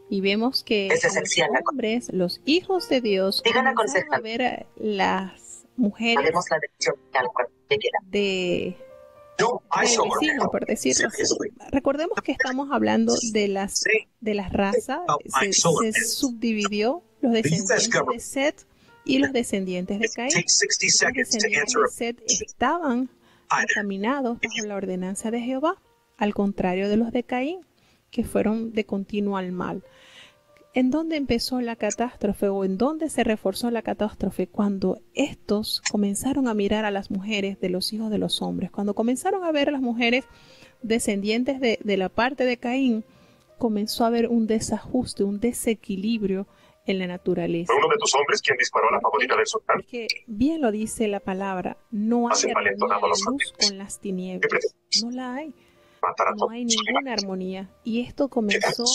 Y vemos que los hombres, los hijos de Dios, comenzaron a ver a las mujeres del vecino, por decirlo así. Recordemos que estamos hablando de las razas. Se subdividió los descendientes de Set y los descendientes de Caín. Los descendientes de Set estaban encaminados bajo la ordenanza de Jehová, al contrario de los de Caín, que fueron de continuo al mal. ¿En dónde empezó la catástrofe o en dónde se reforzó la catástrofe? Cuando estos comenzaron a mirar a las mujeres de los hijos de los hombres. Cuando comenzaron a ver a las mujeres descendientes de la parte de Caín, comenzó a haber un desajuste, un desequilibrio en la naturaleza. ¿Fue uno de tus hombres quien disparó a la favorita del sultán? Porque bien lo dice la palabra, no hay armonía en la luz con las tinieblas. No la hay. No hay ninguna armonía. Y esto comenzó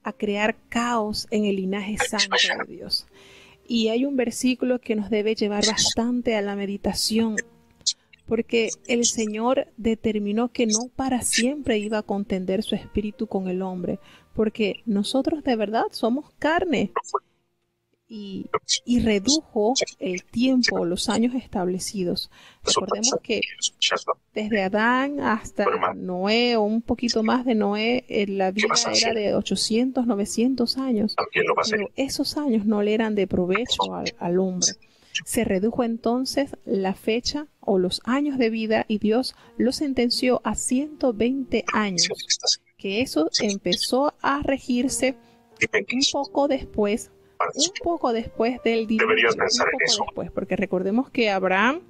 a crear caos en el linaje santo de Dios. Y hay un versículo que nos debe llevar bastante a la meditación, porque el Señor determinó que no para siempre iba a contender su espíritu con el hombre, porque nosotros de verdad somos carne. Y redujo el tiempo, los años establecidos. Recordemos que desde Adán hasta Noé, o un poquito más de Noé, la vida era de 800, 900 años. Pero esos años no le eran de provecho al hombre. Se redujo entonces la fecha o los años de vida y Dios lo sentenció a 120 años, que eso empezó a regirse un poco después del diluvio, Deberías pensar en eso. porque recordemos que Abraham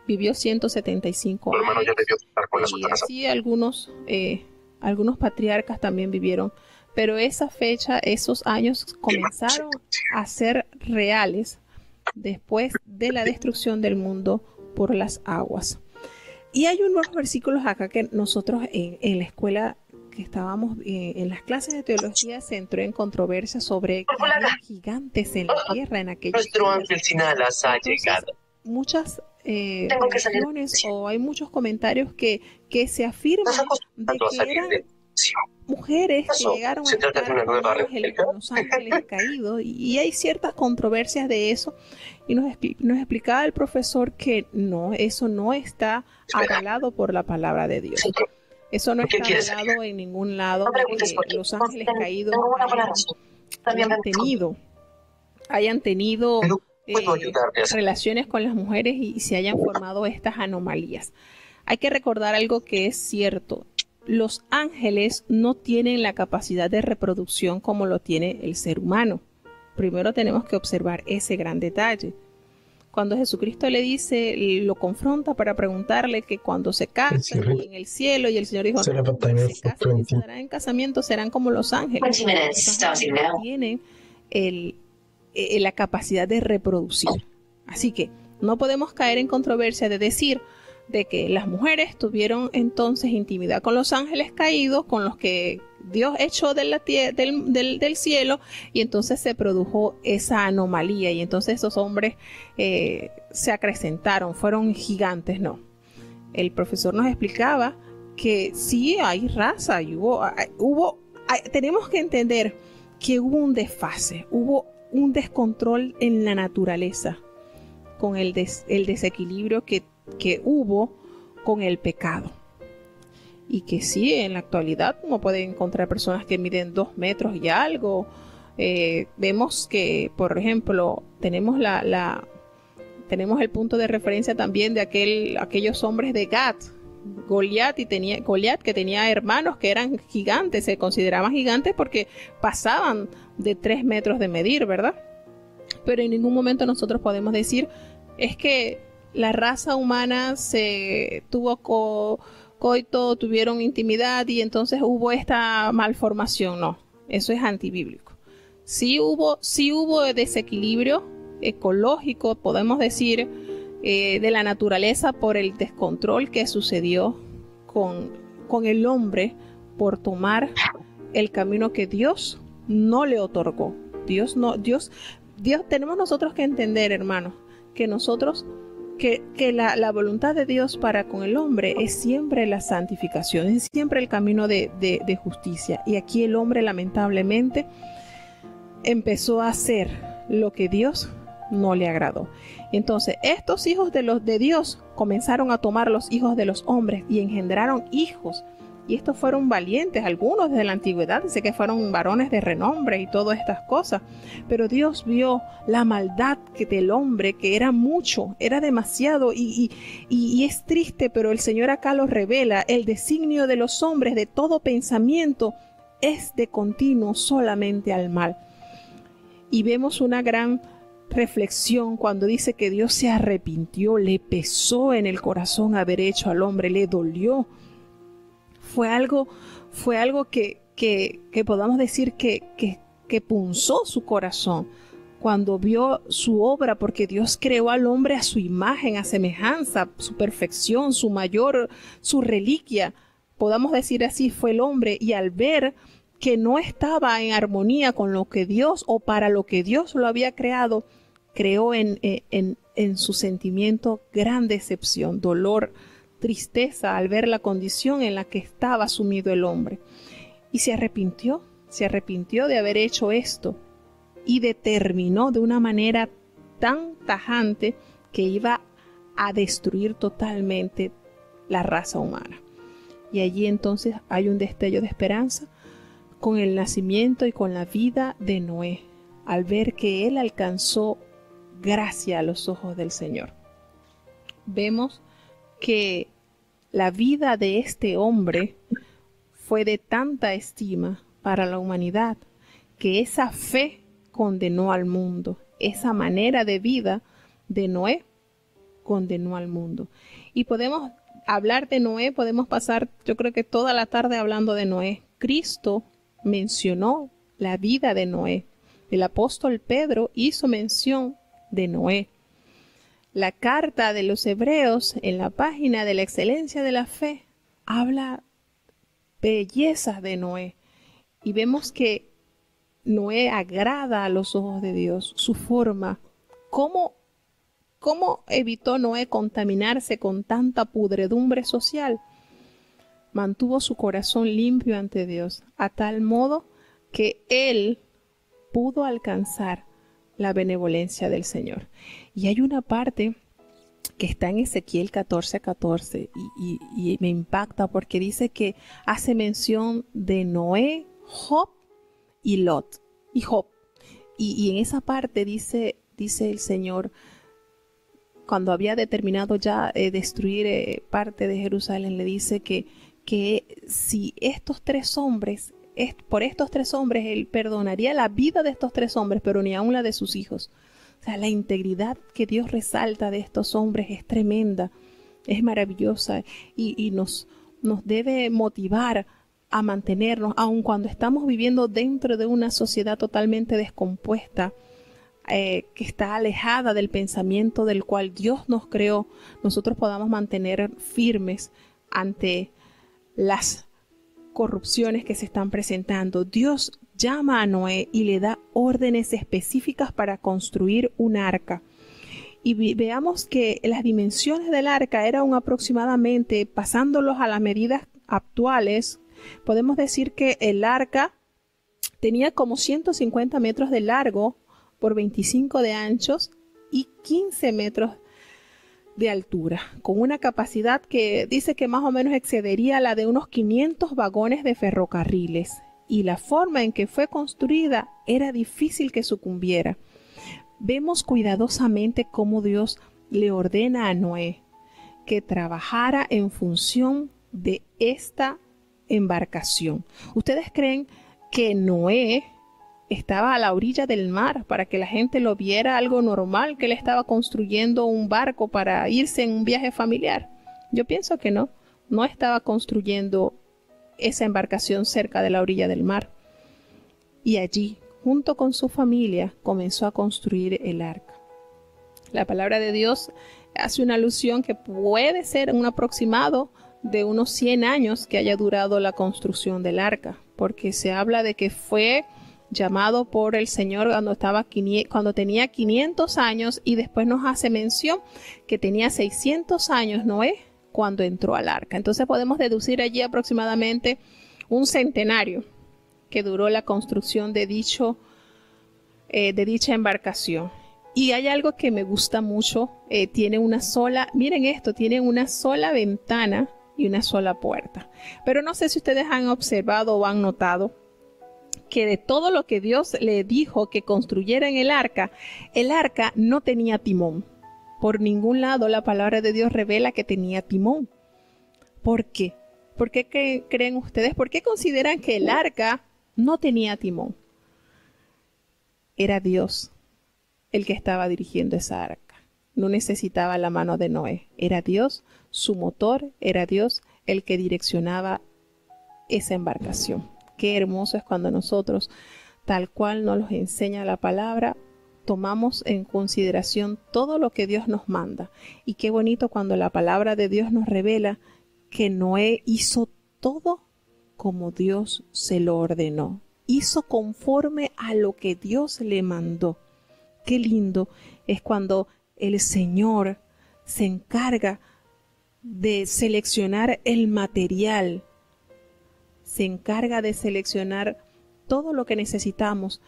vivió 175 Tu hermano años ya debió estar con la y sultana. así algunos patriarcas también vivieron, pero esa fecha, esos años comenzaron a ser reales después de la destrucción del mundo por las aguas. Y hay unos versículos acá que nosotros en la escuela que estábamos en las clases de teología se entró en controversia sobre que había gigantes en la tierra en aquellos Nuestro días. ángel Sinalas ha Entonces, llegado. muchas Tengo que salir. religiones o hay muchos comentarios que se afirman Nos de acostumbramos a que salir eran de misión. mujeres que Eso, llegaron a se trata de estar una con nueva ángeles, república. con los ángeles caídos, y hay ciertas controversias de eso, y nos explicaba el profesor que no, eso no está avalado por la palabra de Dios. Sí, Eso no ¿por qué está quieres avalado en ningún lado no de preguntes que por qué. los ángeles caídos Tengo una buena razón. También me hayan tenido Pero puedo ayudarte a hacer. relaciones con las mujeres y se hayan formado estas anomalías. Hay que recordar algo que es cierto. Los ángeles no tienen la capacidad de reproducción como lo tiene el ser humano. Primero tenemos que observar ese gran detalle. Cuando Jesucristo le dice, lo confronta para preguntarle que cuando se casen en el cielo, y el Señor dijo, cuando se casen y se darán en casamiento, serán como los ángeles. 20 minutes starting now. Tienen la capacidad de reproducir. Así que no podemos caer en controversia de decir de que las mujeres tuvieron entonces intimidad con los ángeles caídos, con los que Dios echó del cielo, y entonces se produjo esa anomalía, y entonces esos hombres se acrecentaron, fueron gigantes. No. El profesor nos explicaba que sí hay raza, y tenemos que entender que hubo un desfase, hubo un descontrol en la naturaleza con el desequilibrio que hubo con el pecado. Y que sí, en la actualidad uno puede encontrar personas que miden 2 metros y algo. Vemos que, por ejemplo, tenemos tenemos el punto de referencia también de aquellos hombres de Gat, Goliat, que tenía hermanos que eran gigantes, se consideraban gigantes porque pasaban de 3 metros de medir, ¿verdad? Pero en ningún momento nosotros podemos decir es que la raza humana se tuvo coito, tuvieron intimidad y entonces hubo esta malformación. No, eso es antibíblico. Sí hubo desequilibrio ecológico, podemos decir, de la naturaleza por el descontrol que sucedió con el hombre por tomar el camino que Dios no le otorgó. Dios tenemos nosotros que entender, hermanos, que nosotros que la voluntad de Dios para con el hombre es siempre la santificación, es siempre el camino de justicia. Y aquí el hombre lamentablemente empezó a hacer lo que Dios no le agradó. Entonces estos hijos de Dios comenzaron a tomar los hijos de los hombres y engendraron hijos. Y estos fueron valientes, algunos desde la antigüedad, dice que fueron varones de renombre y todas estas cosas. Pero Dios vio la maldad del hombre, que era mucho, era demasiado, y es triste, pero el Señor acá lo revela. El designio de los hombres, de todo pensamiento, es de continuo solamente al mal. Y vemos una gran reflexión cuando dice que Dios se arrepintió, le pesó en el corazón haber hecho al hombre, le dolió. Fue algo que podamos decir que punzó su corazón cuando vio su obra, porque Dios creó al hombre a su imagen, a semejanza, su perfección, su reliquia, podamos decir así, fue el hombre, y al ver que no estaba en armonía con lo que Dios o para lo que Dios lo había creado, creó en su sentimiento gran decepción, dolor, tristeza al ver la condición en la que estaba sumido el hombre, y se arrepintió de haber hecho esto y determinó de una manera tan tajante que iba a destruir totalmente la raza humana. Y allí entonces hay un destello de esperanza con el nacimiento y con la vida de Noé, al ver que él alcanzó gracia a los ojos del Señor. Vemos que la vida de este hombre fue de tanta estima para la humanidad que esa fe condenó al mundo. Esa manera de vida de Noé condenó al mundo. Y podemos hablar de Noé, podemos pasar yo creo que toda la tarde hablando de Noé. Cristo mencionó la vida de Noé. El apóstol Pedro hizo mención de Noé. La carta de los Hebreos en la página de la excelencia de la fe habla bellezas de Noé. Y vemos que Noé agrada a los ojos de Dios, su forma. ¿Cómo evitó Noé contaminarse con tanta pudredumbre social? Mantuvo su corazón limpio ante Dios, a tal modo que él pudo alcanzar la benevolencia del Señor. Y hay una parte que está en Ezequiel 14:14 y me impacta porque dice que hace mención de Noé, Job y Lot. Y Job. Y en esa parte dice el Señor, cuando había determinado ya destruir parte de Jerusalén, le dice que si estos tres hombres, por estos tres hombres, él perdonaría la vida de estos tres hombres, pero ni aun la de sus hijos. O sea, la integridad que Dios resalta de estos hombres es tremenda, es maravillosa y nos debe motivar a mantenernos, aun cuando estamos viviendo dentro de una sociedad totalmente descompuesta, que está alejada del pensamiento del cual Dios nos creó. Nosotros podamos mantener firmes ante las corrupciones que se están presentando. Dios llama a Noé y le da órdenes específicas para construir un arca. Y veamos que las dimensiones del arca eran aproximadamente, pasándolos a las medidas actuales, podemos decir que el arca tenía como 150 metros de largo por 25 de anchos y 15 metros de altura, con una capacidad que dice que más o menos excedería la de unos 500 vagones de ferrocarriles. Y la forma en que fue construida era difícil que sucumbiera. Vemos cuidadosamente cómo Dios le ordena a Noé que trabajara en función de esta embarcación. ¿Ustedes creen que Noé estaba a la orilla del mar para que la gente lo viera algo normal, que él estaba construyendo un barco para irse en un viaje familiar? Yo pienso que no estaba construyendo esa embarcación cerca de la orilla del mar. Y allí, junto con su familia, comenzó a construir el arca. La palabra de Dios hace una alusión que puede ser un aproximado de unos 100 años que haya durado la construcción del arca, porque se habla de que fue llamado por el Señor cuando tenía 500 años, y después nos hace mención que tenía 600 años Noé cuando entró al arca. Entonces podemos deducir allí aproximadamente un centenario que duró la construcción de dicha embarcación. Y hay algo que me gusta mucho, tiene una sola ventana y una sola puerta. Pero no sé si ustedes han observado o han notado que de todo lo que Dios le dijo que construyera en el arca no tenía timón. Por ningún lado la palabra de Dios revela que tenía timón. ¿Por qué? ¿Por qué creen ustedes? ¿Por qué consideran que el arca no tenía timón? Era Dios el que estaba dirigiendo esa arca. No necesitaba la mano de Noé. Era Dios, su motor, era Dios el que direccionaba esa embarcación. Qué hermoso es cuando nosotros, tal cual nos enseña la palabra, tomamos en consideración todo lo que Dios nos manda. Y qué bonito cuando la palabra de Dios nos revela que Noé hizo todo como Dios se lo ordenó. Hizo conforme a lo que Dios le mandó. Qué lindo es cuando el Señor se encarga de seleccionar el material, se encarga de seleccionar todo lo que necesitamos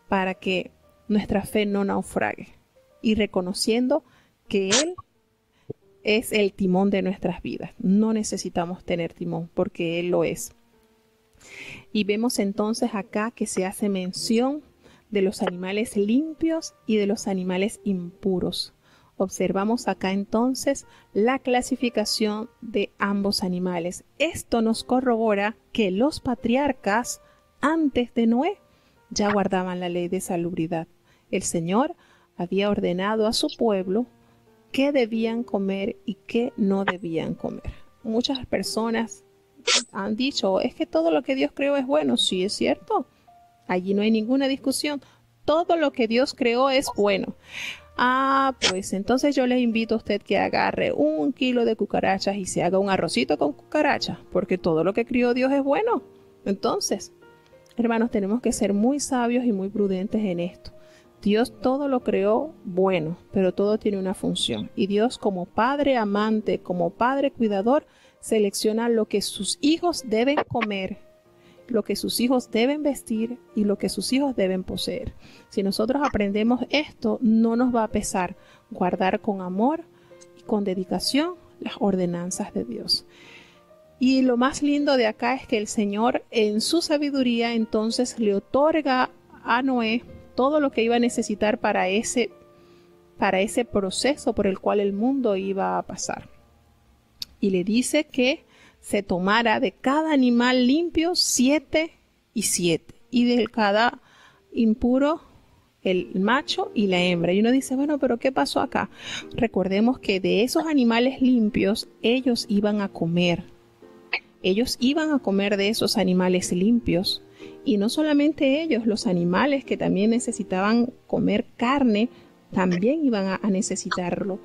para que nuestra fe no naufrague, y reconociendo que Él es el timón de nuestras vidas. No necesitamos tener timón porque Él lo es. Y vemos entonces acá que se hace mención de los animales limpios y de los animales impuros. Observamos acá entonces la clasificación de ambos animales. Esto nos corrobora que los patriarcas antes de Noé ya guardaban la ley de salubridad. El Señor había ordenado a su pueblo qué debían comer y qué no debían comer. Muchas personas han dicho, es que todo lo que Dios creó es bueno. Sí, es cierto. Allí no hay ninguna discusión. Todo lo que Dios creó es bueno. Pues entonces yo les invito a usted que agarre 1 kilo de cucarachas y se haga un arrocito con cucarachas, porque todo lo que crió Dios es bueno. Entonces, hermanos, tenemos que ser muy sabios y muy prudentes en esto. Dios todo lo creó bueno, pero todo tiene una función. Y Dios, como Padre amante, como Padre cuidador, selecciona lo que sus hijos deben comer, lo que sus hijos deben vestir y lo que sus hijos deben poseer. Si nosotros aprendemos esto, no nos va a pesar guardar con amor y con dedicación las ordenanzas de Dios. Y lo más lindo de acá es que el Señor, en su sabiduría, entonces le otorga a Noé todo lo que iba a necesitar para ese proceso por el cual el mundo iba a pasar. Y le dice que se tomara de cada animal limpio 7 y 7, y de cada impuro el macho y la hembra. Y uno dice, bueno, pero ¿qué pasó acá? Recordemos que de esos animales limpios ellos iban a comer. Ellos iban a comer de esos animales limpios. Y no solamente ellos, los animales que también necesitaban comer carne, también iban a necesitarlo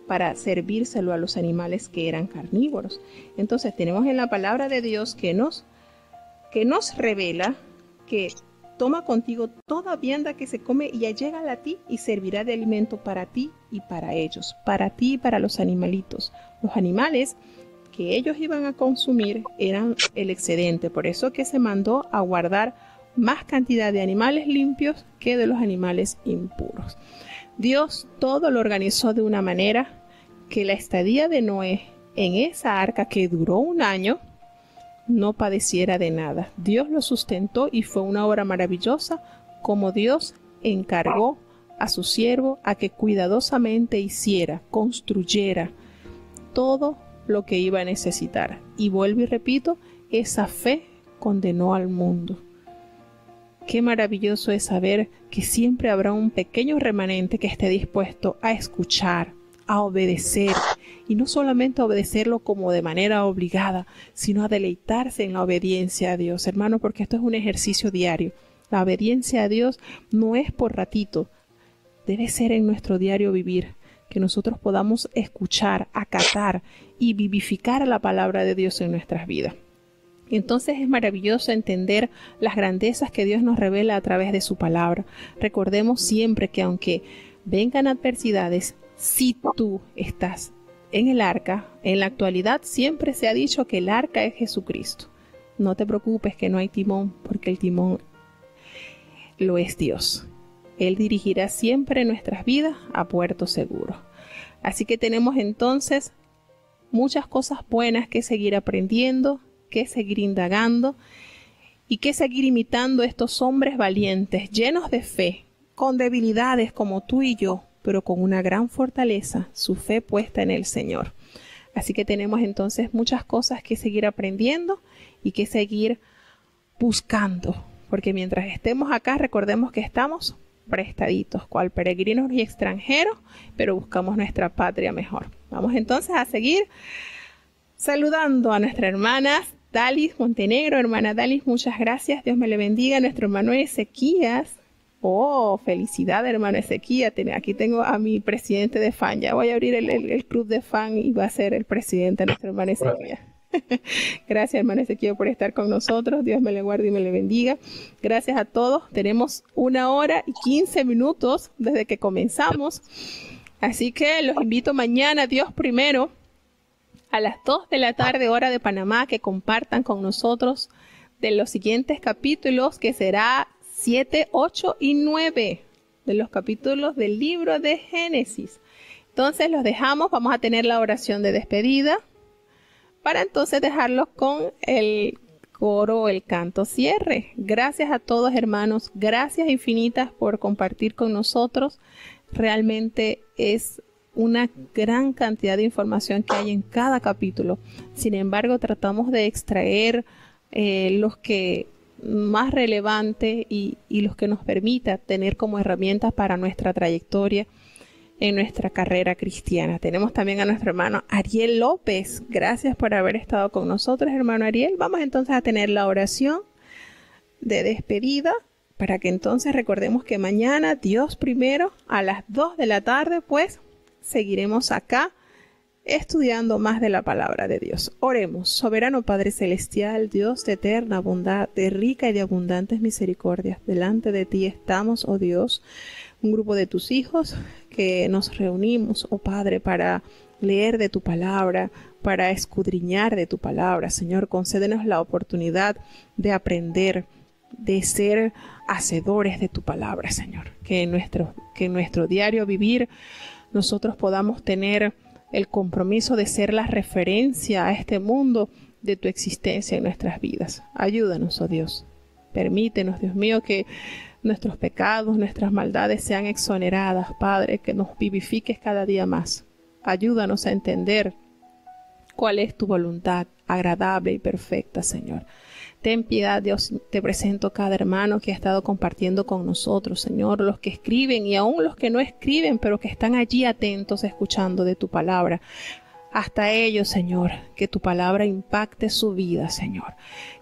para servírselo a los animales que eran carnívoros. Entonces tenemos en la palabra de Dios que nos revela que toma contigo toda vianda que se come y allégala a ti y servirá de alimento para ti y para ellos, para ti y para los animalitos. Los animales que ellos iban a consumir eran el excedente, por eso que se mandó a guardar más cantidad de animales limpios que de los animales impuros. Dios todo lo organizó de una manera que la estadía de Noé en esa arca, que duró 1 año, no padeciera de nada. Dios lo sustentó y fue una obra maravillosa, como Dios encargó a su siervo a que cuidadosamente hiciera, construyera todo lo que iba a necesitar. Y vuelvo y repito, esa fe condenó al mundo. Qué maravilloso es saber que siempre habrá un pequeño remanente que esté dispuesto a escuchar, a obedecer, y no solamente a obedecerlo como de manera obligada, sino a deleitarse en la obediencia a Dios, hermano, porque esto es un ejercicio diario. La obediencia a Dios no es por ratito, debe ser en nuestro diario vivir, que nosotros podamos escuchar, acatar y vivificar la palabra de Dios en nuestras vidas. Entonces es maravilloso entender las grandezas que Dios nos revela a través de su palabra. Recordemos siempre que aunque vengan adversidades, si tú estás en el arca, en la actualidad siempre se ha dicho que el arca es Jesucristo. No te preocupes que no hay timón, porque el timón lo es Dios. Él dirigirá siempre nuestras vidas a puerto seguro. Así que tenemos entonces muchas cosas buenas que seguir aprendiendo, que seguir indagando y que seguir imitando a estos hombres valientes, llenos de fe, con debilidades como tú y yo, pero con una gran fortaleza, su fe puesta en el Señor. Así que tenemos entonces muchas cosas que seguir aprendiendo y que seguir buscando, porque mientras estemos acá recordemos que estamos prestaditos, cual peregrinos y extranjeros, pero buscamos nuestra patria mejor. Vamos entonces a seguir saludando a nuestra hermana Dalis Montenegro. Hermana Dalis, muchas gracias, Dios me le bendiga. Nuestro hermano Ezequías, felicidad, hermano Ezequías. Aquí tengo a mi presidente de fan, ya voy a abrir el club de fan y va a ser el presidente nuestro hermano Ezequías. Gracias, hermano Ezequiel, por estar con nosotros. Dios me le guarde y me le bendiga. Gracias a todos. Tenemos 1 hora y 15 minutos desde que comenzamos. Así que los invito mañana, Dios primero, a las 2 de la tarde, hora de Panamá, que compartan con nosotros de los siguientes capítulos, que será 7, 8 y 9 de los capítulos del libro de Génesis. Entonces los dejamos. Vamos a tener la oración de despedida, para entonces dejarlos con coro, el canto cierre. Gracias a todos, hermanos. Gracias infinitas por compartir con nosotros. Realmente es una gran cantidad de información que hay en cada capítulo. Sin embargo, tratamos de extraer los que más relevante y los que nos permita tener como herramientas para nuestra trayectoria en nuestra carrera cristiana. Tenemos también a nuestro hermano Ariel López. Gracias por haber estado con nosotros, hermano Ariel. Vamos entonces a tener la oración de despedida para que entonces recordemos que mañana, Dios primero, a las 2 de la tarde, pues seguiremos acá estudiando más de la palabra de Dios. Oremos. Soberano Padre Celestial, Dios de eterna bondad, de rica y de abundantes misericordias, delante de ti estamos, oh Dios, un grupo de tus hijos que nos reunimos, oh Padre, para leer de tu palabra, para escudriñar de tu palabra. Señor, concédenos la oportunidad de aprender, de ser hacedores de tu palabra, Señor. Que en nuestro diario vivir nosotros podamos tener el compromiso de ser la referencia a este mundo de tu existencia en nuestras vidas. Ayúdanos, oh Dios. Permítenos, Dios mío, que nuestros pecados, nuestras maldades sean exoneradas, Padre, que nos vivifiques cada día más. Ayúdanos a entender cuál es tu voluntad agradable y perfecta, Señor. Ten piedad, Dios, te presento cada hermano que ha estado compartiendo con nosotros, Señor, los que escriben y aún los que no escriben, pero que están allí atentos escuchando de tu palabra. Hasta ellos, Señor, que tu palabra impacte su vida, Señor.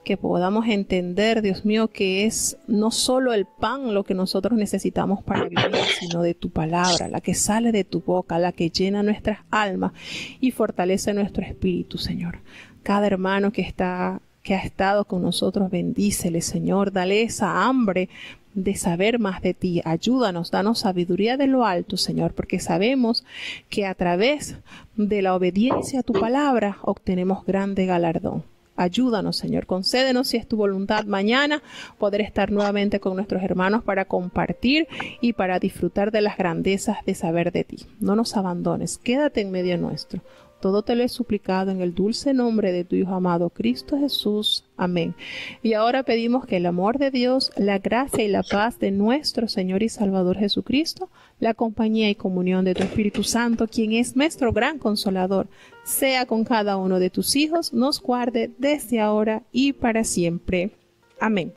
Que podamos entender, Dios mío, que es no solo el pan lo que nosotros necesitamos para vivir, sino de tu palabra, la que sale de tu boca, la que llena nuestras almas y fortalece nuestro espíritu, Señor. Cada hermano que ha estado con nosotros, bendícele, Señor. Dale esa hambre de saber más de ti. Ayúdanos, danos sabiduría de lo alto, Señor, porque sabemos que a través de la obediencia a tu palabra obtenemos grande galardón. Ayúdanos, Señor, concédenos, si es tu voluntad, mañana poder estar nuevamente con nuestros hermanos para compartir y para disfrutar de las grandezas de saber de ti. No nos abandones, quédate en medio nuestro. Todo te lo he suplicado en el dulce nombre de tu Hijo amado, Cristo Jesús. Amén. Y ahora pedimos que el amor de Dios, la gracia y la paz de nuestro Señor y Salvador Jesucristo, la compañía y comunión de tu Espíritu Santo, quien es nuestro gran consolador, sea con cada uno de tus hijos, nos guarde desde ahora y para siempre. Amén.